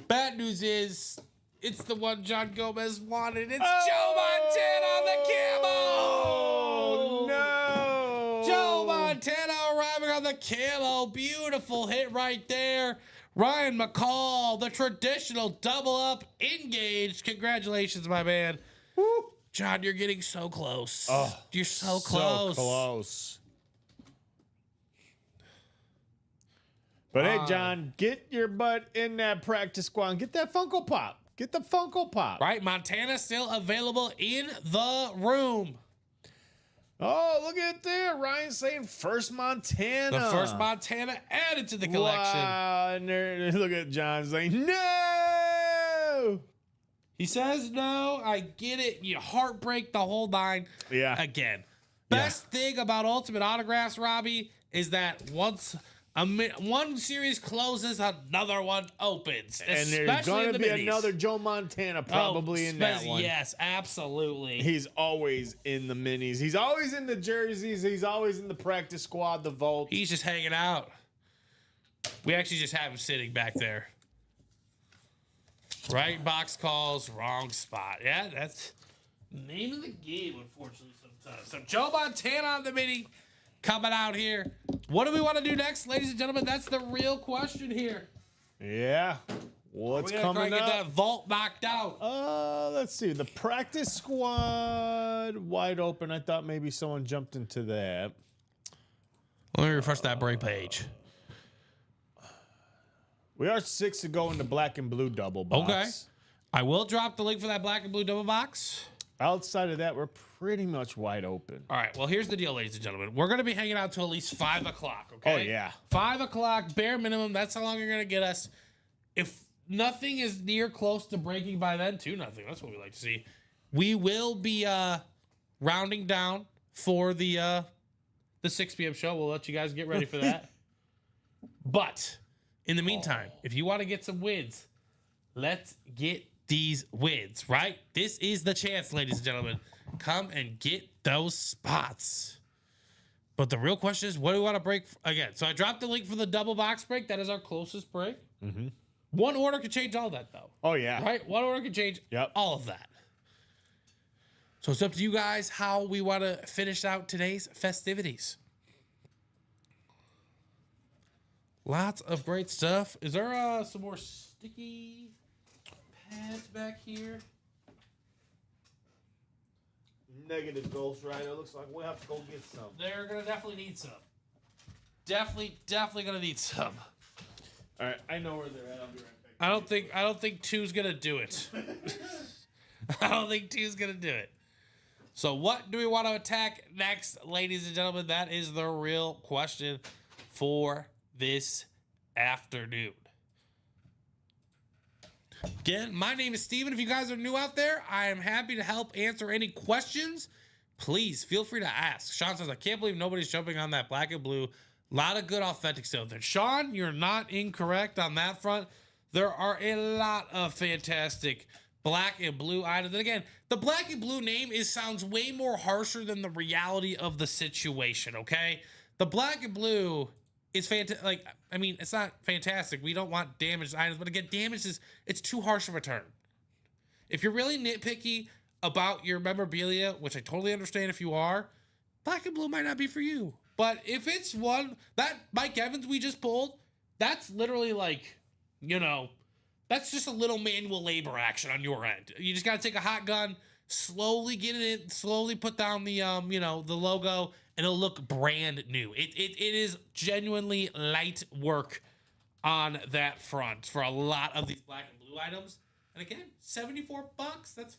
Bad news is it's the one John Gomez wanted. It's Joe Montana on the camo. Oh, no. Joe Montana arriving on the camo. Beautiful hit right there. Ryan McCall, the traditional double up engaged. Congratulations, my man. Woo. John, you're getting so close. Oh, you're so close. So close. But hey, John, get your butt in that practice squad and get that Funko Pop. Get the Funko Pop. Right, Montana still available in the room. Oh, look at it there. Ryan saying first Montana. The first Montana added to the collection. Wow. And there, look at John saying, no. He says no. I get it. You heartbreak the whole nine. Yeah. Again, best thing about Ultimate Autographs, Robbie, is that once one series closes, another one opens. And there's going to be another Joe Montana probably in that one. Yes, absolutely. He's always in the minis. He's always in the jerseys. He's always in the practice squad, the vault. He's just hanging out. We actually just have him sitting back there. Right box calls, wrong spot. Yeah, that's the name of the game, unfortunately, sometimes. So Joe Montana on the mini coming out here. What do we want to do next, ladies and gentlemen? That's the real question here. Yeah. What's We're gonna try coming to get up? that vault knocked out. Let's see. The practice squad wide open. I thought maybe someone jumped into that. Let me refresh that break page. We are 6 to go in the black and blue double box. Okay. I will drop the link for that black and blue double box. Outside of that, we're pretty much wide open. All right. Well, here's the deal, ladies and gentlemen. We're going to be hanging out till at least 5 o'clock, okay? Oh, yeah. 5 o'clock, bare minimum. That's how long you're going to get us. If nothing is near close to breaking by then. 2-0. That's what we like to see. We will be rounding down for the 6 p.m. show. We'll let you guys get ready for that. But in the meantime, if you want to get some wins, let's get these wins, right? This is the chance, ladies and gentlemen. Come and get those spots. But the real question is, what do we want to break again? So I dropped the link for the double box break. That is our closest break. Mm-hmm. One order could change all that, though. Oh, yeah. Right? One order could change all of that. So it's up to you guys how we want to finish out today's festivities. Lots of great stuff. Is there some more sticky pads back here? Negative Ghost Rider. Looks like we'll have to go get some. They're going to definitely need some. Definitely going to need some. All right, I know where they're at. I'll be right back. I don't think 2's going to do it. I don't think 2's going to do it. So what do we want to attack next, ladies and gentlemen? That is the real question for this afternoon. Again, my name is Steven. If you guys are new out there, I am happy to help answer any questions. Please feel free to ask. Sean says, I can't believe nobody's jumping on that black and blue. A lot of good authentic stuff there. Sean, you're not incorrect on that front. There are a lot of fantastic black and blue items. And again, the black and blue name sounds way more harsher than the reality of the situation, okay? The black and blue is fantastic. Like, I mean, it's not fantastic. We don't want damaged items, but again, damage it's too harsh of a term. If you're really nitpicky about your memorabilia, which I totally understand if you are, black and blue might not be for you. But if it's one, that Mike Evans we just pulled, that's literally like, that's just a little manual labor action on your end. You just got to take a hot gun, slowly get it in, slowly put down the, the logo, and it'll look brand new. It is genuinely light work on that front for a lot of these black and blue items. And again, $74, that's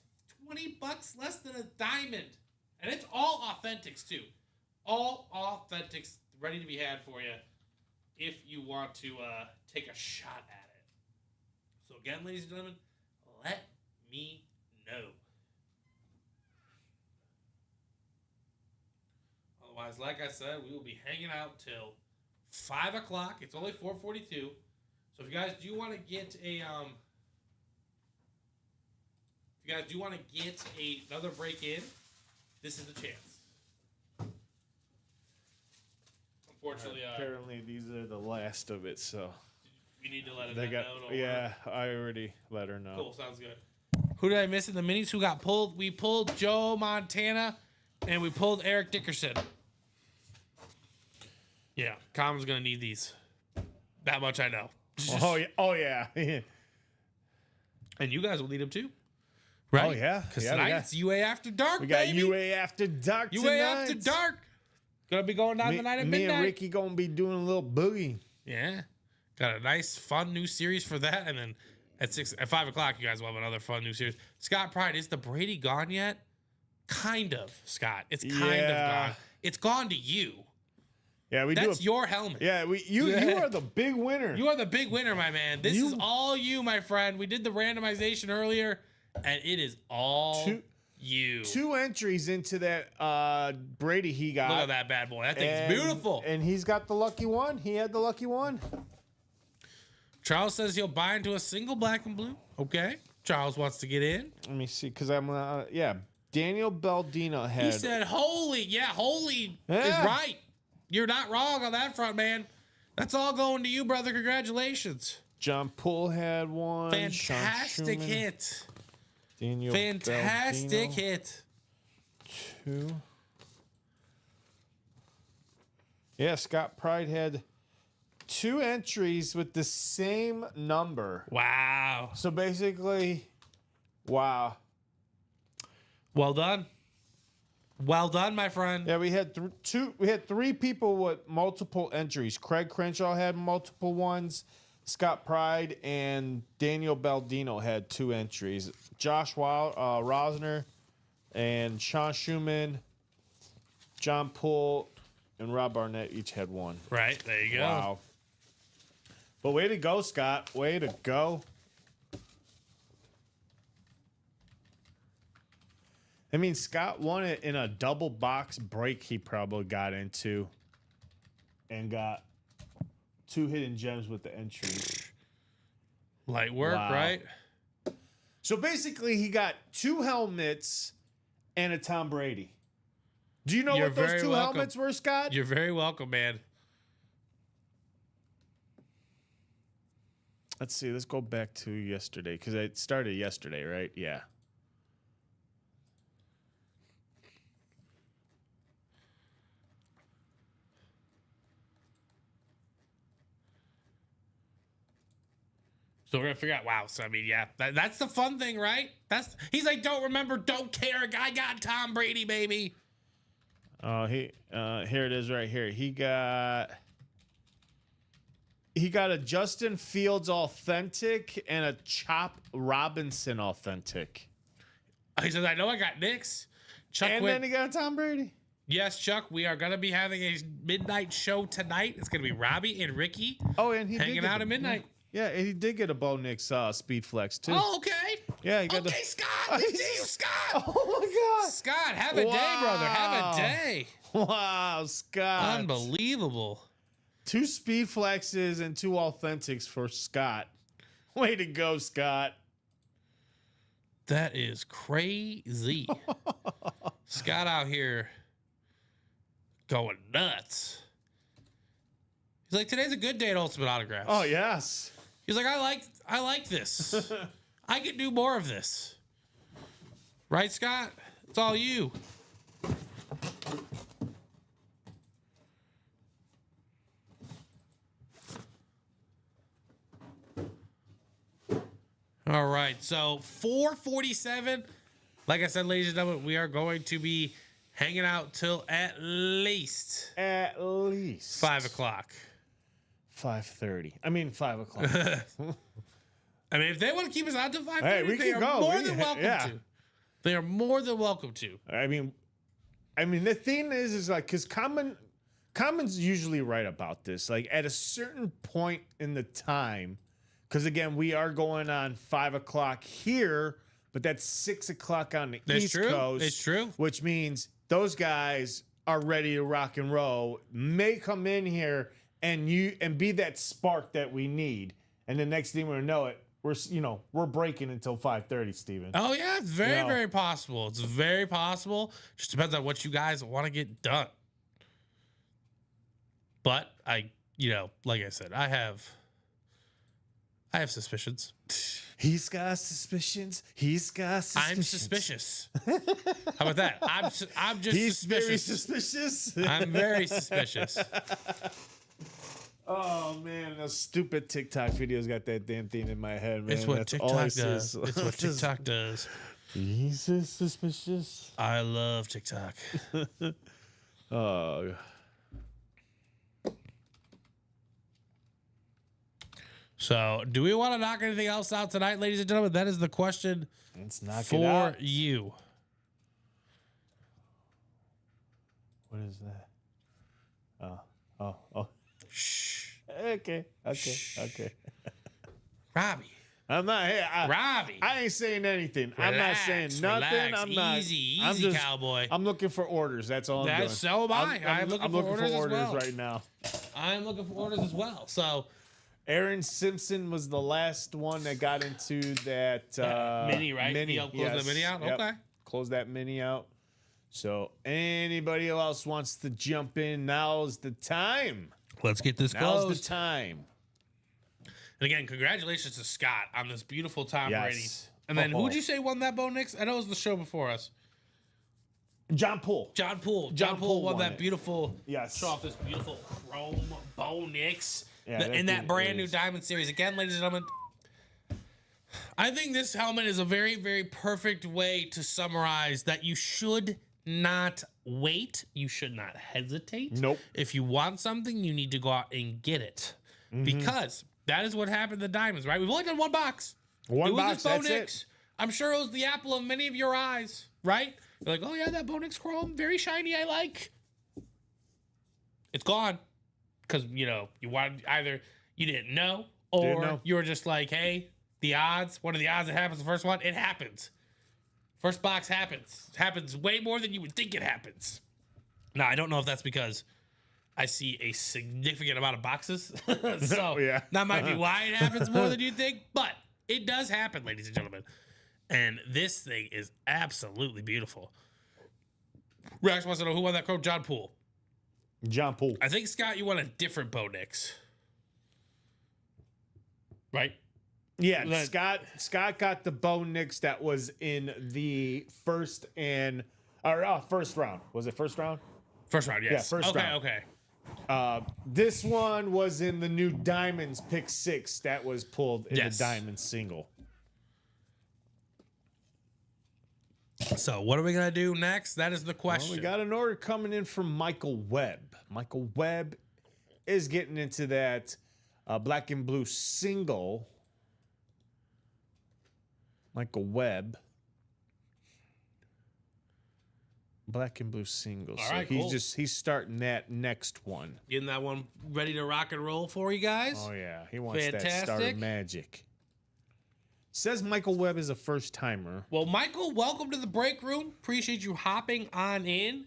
$20 less than a diamond. And it's all authentics too. All authentics ready to be had for you if you want to take a shot at it. So again, ladies and gentlemen, let me know. Otherwise, like I said, we will be hanging out till 5 o'clock. It's only 4:42. So if you guys do want to get another break in, this is the chance. Unfortunately, apparently these are the last of it, so you need to let it know. Don't Yeah, I already let her know. Cool, sounds good. Who did I miss in the minis? Who got pulled? We pulled Joe Montana, and we pulled Eric Dickerson. Yeah, Common's gonna need these. That much I know. Oh yeah. And you guys will need them too, right? Oh yeah. Because yeah, tonight it's UA After Dark. we got baby. UA After Dark. UA tonight. After Dark. Gonna be going down tonight at me midnight. and Ricky gonna be doing a little boogie. Yeah, got a nice fun new series for that, and then at 5 o'clock you guys will have another fun new series. Scott Pride, is the Brady gone yet? Kind of, Scott. It's kind of gone. It's gone to you. Yeah, That's your helmet. Yeah, you are the big winner. You are the big winner, my man. This is all you, my friend. We did the randomization earlier, and it is all you. 2 entries into that Brady he got. Look at that bad boy. That thing's beautiful. And he's got the lucky one. He had the lucky one. Charles says he'll buy into a single black and blue. Okay. Charles wants to get in. Let me see, because I'm Daniel Baldino had. He said, holy is right. You're not wrong on that front, man. That's all going to you, brother. Congratulations. John Poole had one. Fantastic hit. Daniel Fantastic Baldino, hit. 2. Yeah, Scott Pride had 2 entries with the same number. Wow. So basically, wow. Well done. Well done, my friend. Yeah, we had 3 people with multiple entries. Craig Crenshaw had multiple ones. Scott Pride and Daniel Baldino had 2 entries. Josh Rosner and Sean Schumann, John Poole, and Rob Barnett each had 1. Right, there you go. Wow. But way to go, Scott. Way to go. I mean, Scott won it in a double box break he probably got into and got 2 hidden gems with the entries. Light work, Wow. right? So basically, he got 2 helmets and a Tom Brady. Do you know You're what those very 2 welcome. helmets were, Scott? You're very welcome, man. Let's see. Let's go back to yesterday because it started yesterday, right? Yeah. So we're gonna figure out. Wow. So I mean, yeah, that's the fun thing, right? He's like, don't remember, don't care. I got Tom Brady, baby. Oh, here it is right here. He got a Justin Fields authentic and a Chop Robinson authentic. He says, I know I got Knicks. Chuck And went, then he got a Tom Brady. yes, Chuck, we are gonna be having a midnight show tonight. It's gonna be Robbie and Ricky Oh, and he did hanging get out the- at midnight. Yeah, and he did get a Bo Nix Speed Flex too. Oh, okay. Yeah, he got Okay, Scott. Good day, Scott. Oh my Scott, have a day, brother. Have Wow. a day. God! Wow, Scott! Unbelievable. 2 Speed Flexes and 2 authentics for Scott. Way to go, Scott! That is crazy. Scott out here going nuts. He's like, today's a good day at Ultimate Autographs. Oh yes. He's like, I like this. I could do more of this. Right, Scott? It's all you. All right, so 4:47. Like I said, ladies and gentlemen, we are going to be hanging out till at least At least 5 o'clock. 5:30. I mean 5 o'clock. I mean, if they want to keep us out till 5:30, Hey, we they can are go. more We than can- welcome yeah. to. They are more than welcome to. I mean, the thing is like because Common's usually right about this. Like at a certain point in the time, because again, we are going on 5 o'clock here, but that's 6 o'clock on the That's East true. Coast. It's true. Which means those guys are ready to rock and roll. May come in here and be that spark that we need, and the next thing we know it, we're breaking until 5:30, Steven. Oh yeah, it's very, Yeah. very possible. It's very possible. Just depends on what you guys want to get done. But like I said, I have suspicions. He's got suspicions. He's got suspicions. I'm suspicious. How about that? I'm just He's very suspicious. suspicious. I'm very suspicious. Oh man, those stupid TikTok videos got that damn thing in my head, man. It's what That's all I TikTok see does. is- It's what TikTok does. He's suspicious. I love TikTok. Oh. So, do we want to knock anything else out tonight, ladies and gentlemen? That is the question Let's knock it for out. you. What is that? Oh. Shh. Okay. Robbie. I'm not here. Robbie. I ain't saying anything. I'm not saying Relax, nothing. relax. I'm not. Easy, I'm easy, cowboy. I'm looking for orders. That's all I'm doing. So am I. I'm looking for orders as well. right now. I'm looking for orders as well. So, Aaron Simpson was the last one that got into that mini, right? Mini. You'll close the mini out? Yep. Okay. Close that mini out. So anybody else wants to jump in? Now's the time. let's get this Now's closed. the time. And again, congratulations to Scott on this beautiful Tom Yes. Brady. And then Oh. who'd you say won that Bo Nix? I know it was the show before us. John Poole. John Poole. John John Poole Poole won won that it. beautiful. Yes. Show off this beautiful chrome Bo Nix. Yeah, that in that thing brand new is- Diamond Series. Again, ladies and gentlemen, I think this helmet is a very, very perfect way to summarize that you should not wait. You should not hesitate. Nope. If you want something, you need to go out and get it. Mm-hmm. Because that is what happened to the Diamonds, right? We've only done one box. One it was box, this Bo that's Nix. it. I'm sure it was the apple of many of your eyes, right? You're like, oh yeah, that Bo Nix chrome, very shiny, I like. It's gone. Because, you wanted either you didn't know or know. you were just like, hey, the odds, what are the odds it happens the first one? It happens. First box happens way more than you would think it happens. Now, I don't know if that's because I see a significant amount of boxes. So Yeah. that might be why it happens more than you think, but it does happen, ladies and gentlemen. And this thing is absolutely beautiful. Rex wants to know who won that quote. John Poole. John Poole. I think, Scott, you want a different Bo Nix. Right? Yeah, That- Scott got the Bo Nix that was in the first round. Was it first round? First round, yes. Yeah, first round. Okay. This one was in the new Diamonds pick 6 that was pulled in Yes. the Diamonds single. So what are we going to do next? That is the Well, question. we got an order coming in from Michael Webb. Michael Webb is getting into that black and blue single. Michael Webb. Black and blue single. All So right, he's cool. he's starting that next one. Getting that one ready to rock and roll for you guys. Oh yeah, he wants that Fantastic. starter magic. Says Michael Webb is a first timer. Well, Michael, welcome to the break room. Appreciate you hopping on in.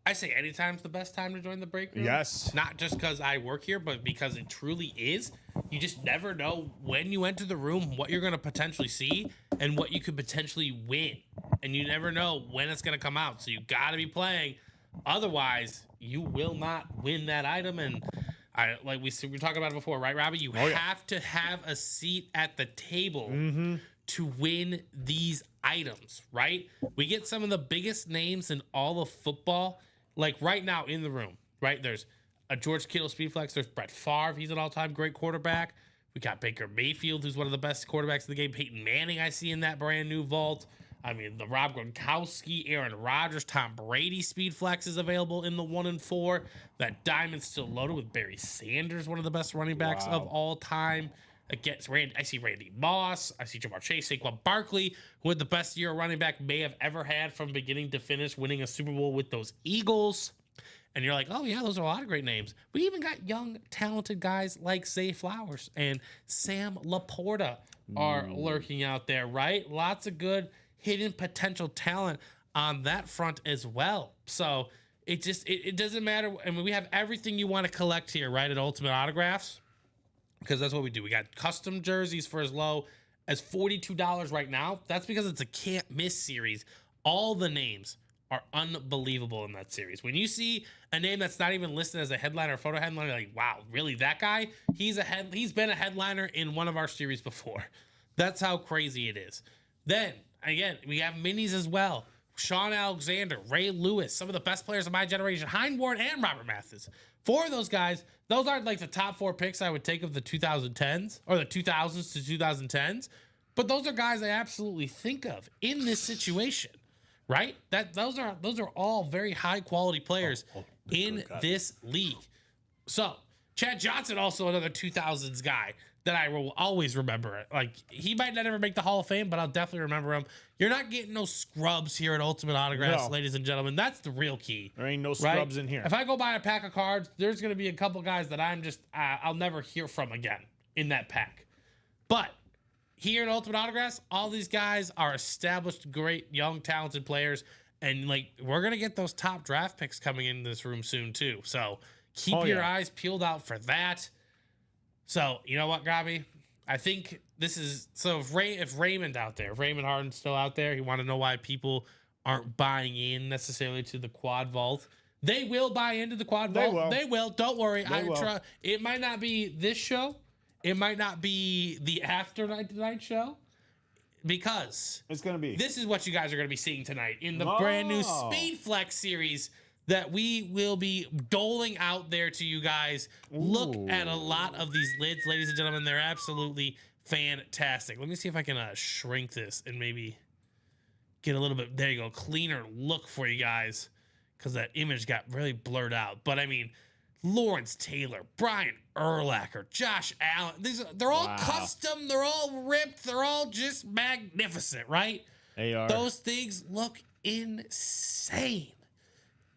I say anytime's the best time to join the break room. Yes. Not just because I work here, but because it truly is. You just never know when you enter the room what you're going to potentially see and what you could potentially win. And you never know when it's going to come out. So you got to be playing. Otherwise, you will not win that item. And we were talking about it before, right, Robbie? You have to have a seat at the table to win these items, right? We get some of the biggest names in all of football, like right now in the room, right? There's a George Kittle Speedflex. There's Brett Favre. He's an all-time great quarterback. We got Baker Mayfield, who's one of the best quarterbacks in the game. Peyton Manning, I see in that brand new vault. I mean, the Rob Gronkowski, Aaron Rodgers, Tom Brady Speedflex is available in the 1 and 4. That diamond's still loaded with Barry Sanders, one of the best running backs of all time. Against I see Randy Moss. I see Jamar Chase, Saquon Barkley, who had the best year a running back may have ever had from beginning to finish, winning a Super Bowl with those Eagles. And you're like, oh, yeah, those are a lot of great names. We even got young, talented guys like Zay Flowers and Sam Laporta are lurking out there, right? Lots of good hidden potential talent on that front as well. So it doesn't matter. I mean, we have everything you want to collect here, right, at Ultimate Autographs, because that's what we do. We got custom jerseys for as low as $42 right now. That's because it's a can't miss series. All the names are unbelievable in that series. When you see a name that's not even listed as a headliner or photo headliner, like, wow, really, that guy? He's been a headliner in one of our series before. That's how crazy it is. Then, again, we have minis as well. Sean Alexander, Ray Lewis, some of the best players of my generation, Hein Ward and Robert Mathis. 4 of those guys, those aren't like the top 4 picks I would take of the 2010s or the 2000s to 2010s, but those are guys I absolutely think of in this situation, right? Those are all very high quality players in this league. So Chad Johnson, also another 2000s guy that I will always remember. Like, he might not ever make the Hall of Fame, but I'll definitely remember him. You're not getting no scrubs here at Ultimate Autographs, No. ladies and gentlemen. That's the real key. There ain't no Right? scrubs in here. If I go buy a pack of cards, there's going to be a couple guys that I'm just, I'll never hear from again in that pack. But here at Ultimate Autographs, all these guys are established, great, young, talented players. And, like, we're going to get those top draft picks coming in this room soon, too. So keep your eyes peeled out for that. So, you know what, Gabi? I think this is, so if Raymond out there, if Raymond Harden's still out there, you want to know why people aren't buying in necessarily to the quad vault. They will buy into the quad vault. They will. Don't worry. It might not be this show. It might not be the after night tonight show, because It's going to be. this is what you guys are going to be seeing tonight in the brand new Speed Flex series that we will be doling out there to you guys. Look at a lot of these lids, ladies and gentlemen. They're absolutely fantastic. Let me see if I can shrink this and maybe get a little bit, there you go, cleaner look for you guys, because that image got really blurred out. But I mean, Lawrence Taylor, Brian Urlacher, Josh Allen, they're all custom, they're all ripped, they're all just magnificent, right? They are. Those things look insane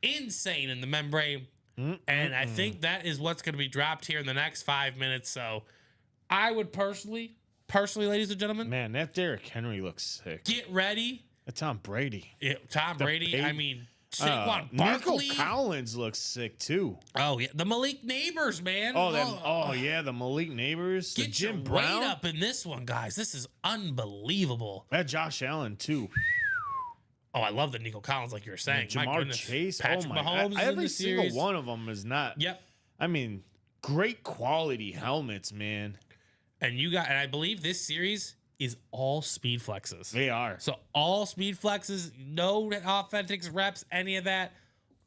in the membrane. And I think that is what's going to be dropped here in the next 5 minutes. So I would personally, ladies and gentlemen, Man, that Derrick Henry looks sick. get ready Tom Brady. Yeah, Tom Brady. Peyton- I mean, Saquon Barkley. Nico Collins looks sick too. Oh yeah, the Malik Neighbors, man. Yeah, the Malik Neighbors, the Get Jim your Brown, weight up in this one, guys. This is unbelievable. that Josh Allen too. Oh, I love the Nico Collins, like you were saying. My Jamar goodness. Chase. Patrick oh my! Mahomes is in Every the single series. one of them is not. Yep. I mean, great quality helmets, man. And I believe this series is all speed flexes. They are. So all speed flexes, no authentics reps, any of that.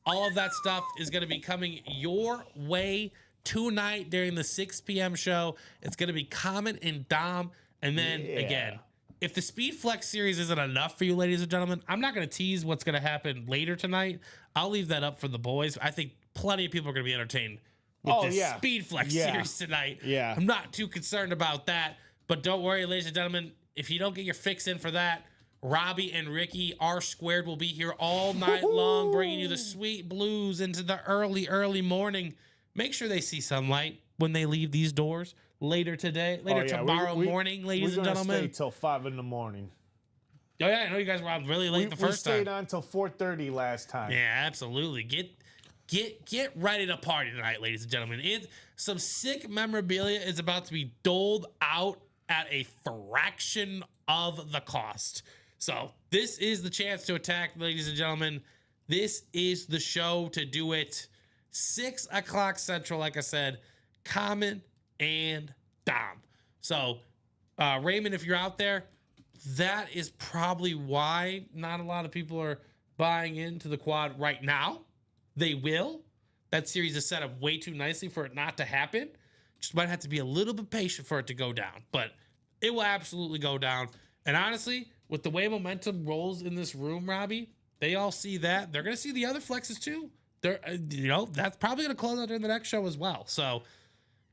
All of that stuff is going to be coming your way tonight during the 6 p.m. show. It's going to be Common and Dom. And then again, if the Speed Flex series isn't enough for you, ladies and gentlemen, I'm not going to tease what's going to happen later tonight. I'll leave that up for the boys. I think plenty of people are going to be entertained with this Speed Flex series tonight. Yeah. I'm not too concerned about that. But don't worry, ladies and gentlemen, if you don't get your fix in for that, Robbie and Ricky R Squared will be here all night long, bringing you the sweet blues into the early morning. Make sure they see sunlight when they leave these doors later tomorrow morning, ladies and gentlemen. Stay till 5 in the morning. Oh yeah, I know you guys were out really late the first we stayed time. on till 4:30 last time. Yeah, absolutely. Get ready to party tonight, ladies and gentlemen. Some sick memorabilia is about to be doled out at a fraction of the cost. So this is the chance to attack, ladies and gentlemen. This is the show to do it. 6 o'clock Central, like I said, Common and Dom. So Raymond, if you're out there, that is probably why not a lot of people are buying into the quad right now. They will. That series is set up way too nicely for it not to happen. Just might have to be a little bit patient for it to go down, but it will absolutely go down. And honestly, with the way momentum rolls in this room, Robbie, they all see that. They're going to see the other flexes too. They're, that's probably going to close out during the next show as well. So,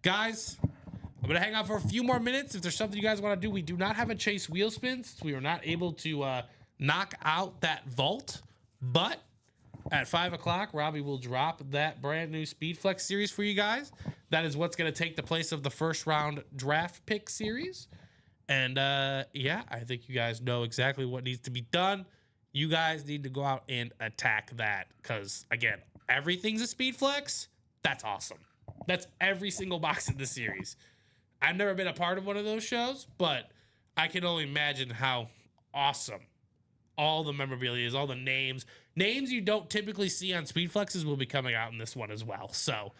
guys, I'm going to hang out for a few more minutes. If there's something you guys want to do, we do not have a chase wheel spin since we were not able to knock out that vault. But at 5 o'clock, Robbie will drop that brand new Speed Flex series for you guys. That is what's going to take the place of the first round draft pick series. And I think you guys know exactly what needs to be done. You guys need to go out and attack that because, again, everything's a Speed Flex. That's awesome. That's every single box in the series. I've never been a part of one of those shows, but I can only imagine how awesome all the memorabilia is, all the names. Names you don't typically see on Speed Flexes will be coming out in this one as well. So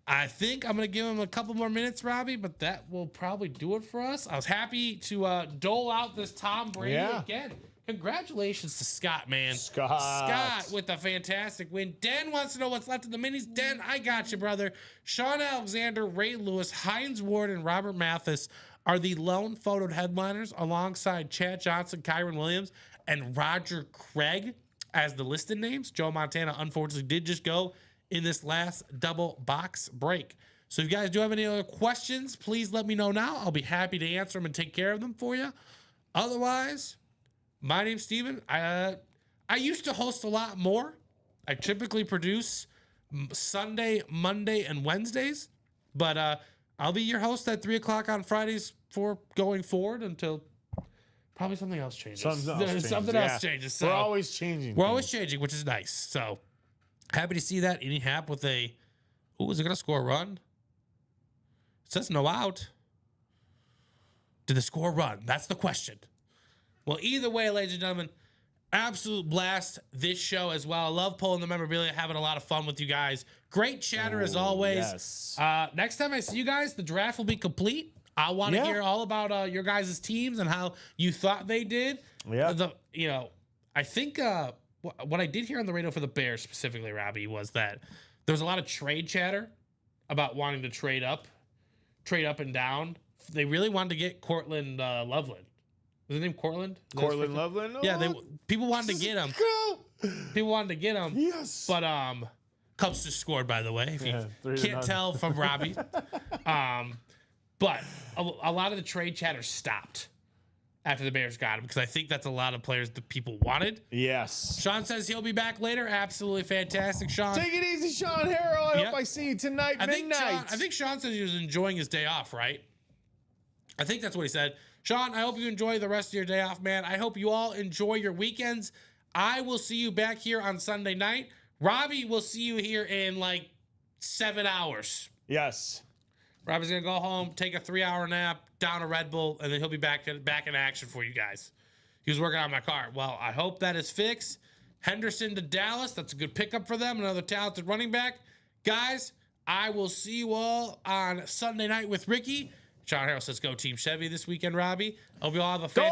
I think I'm going to give him a couple more minutes, Robbie, but that will probably do it for us. I was happy to dole out this Tom Brady again. Congratulations to Scott, man. Scott with a fantastic win. Den wants to know what's left in the minis. Den, I got you, brother. Sean Alexander, Ray Lewis, Hines Ward, and Robert Mathis are the lone photoed headliners alongside Chad Johnson, Kyron Williams, and Roger Craig as the listed names. Joe Montana, unfortunately, did just go in this last double box break. So if you guys do have any other questions, please let me know now. I'll be happy to answer them and take care of them for you. Otherwise, my name's Steven. I used to host a lot more. I typically produce Sunday, Monday, and Wednesdays. But I'll be your host at 3 o'clock on Fridays for going forward until probably something else changes. Something else changes. So we're always changing. We're always changing, which is nice. So happy to see that. Any hap with a... Ooh, is it going to score a run? It says no out. Did the score run? That's the question. Well, either way, ladies and gentlemen, absolute blast this show as well. I love pulling the memorabilia, having a lot of fun with you guys. Great chatter as always. Yes. Next time I see you guys, the draft will be complete. I want to hear all about your guys' teams and how you thought they did. Yeah. I think what I did hear on the radio for the Bears specifically, Robbie, was that there was a lot of trade chatter about wanting to trade up and down. They really wanted to get Cortland Loveland. Was his name Cortland? Cortland Loveland? Yeah, people wanted to get him. People wanted to get him. Yes. But Cubs just scored, by the way. If you can't tell from Robbie. But a lot of the trade chatter stopped after the Bears got him because I think that's a lot of players that people wanted. Yes. Sean says he'll be back later. Absolutely fantastic, Sean. Take it easy, Sean Harrell. I hope I see you tonight, midnight. I think Sean says he was enjoying his day off, right? I think that's what he said. Sean, I hope you enjoy the rest of your day off, man. I hope you all enjoy your weekends. I will see you back here on Sunday night. Robbie will see you here in like 7 hours. Yes. Robbie's going to go home, take a 3-hour nap, down a Red Bull, and then he'll be back in action for you guys. He was working on my car. Well, I hope that is fixed. Henderson to Dallas. That's a good pickup for them. Another talented running back. Guys, I will see you all on Sunday night with Ricky. Sean Harrell says, go Team Chevy this weekend, Robbie. Hope you all have a fantastic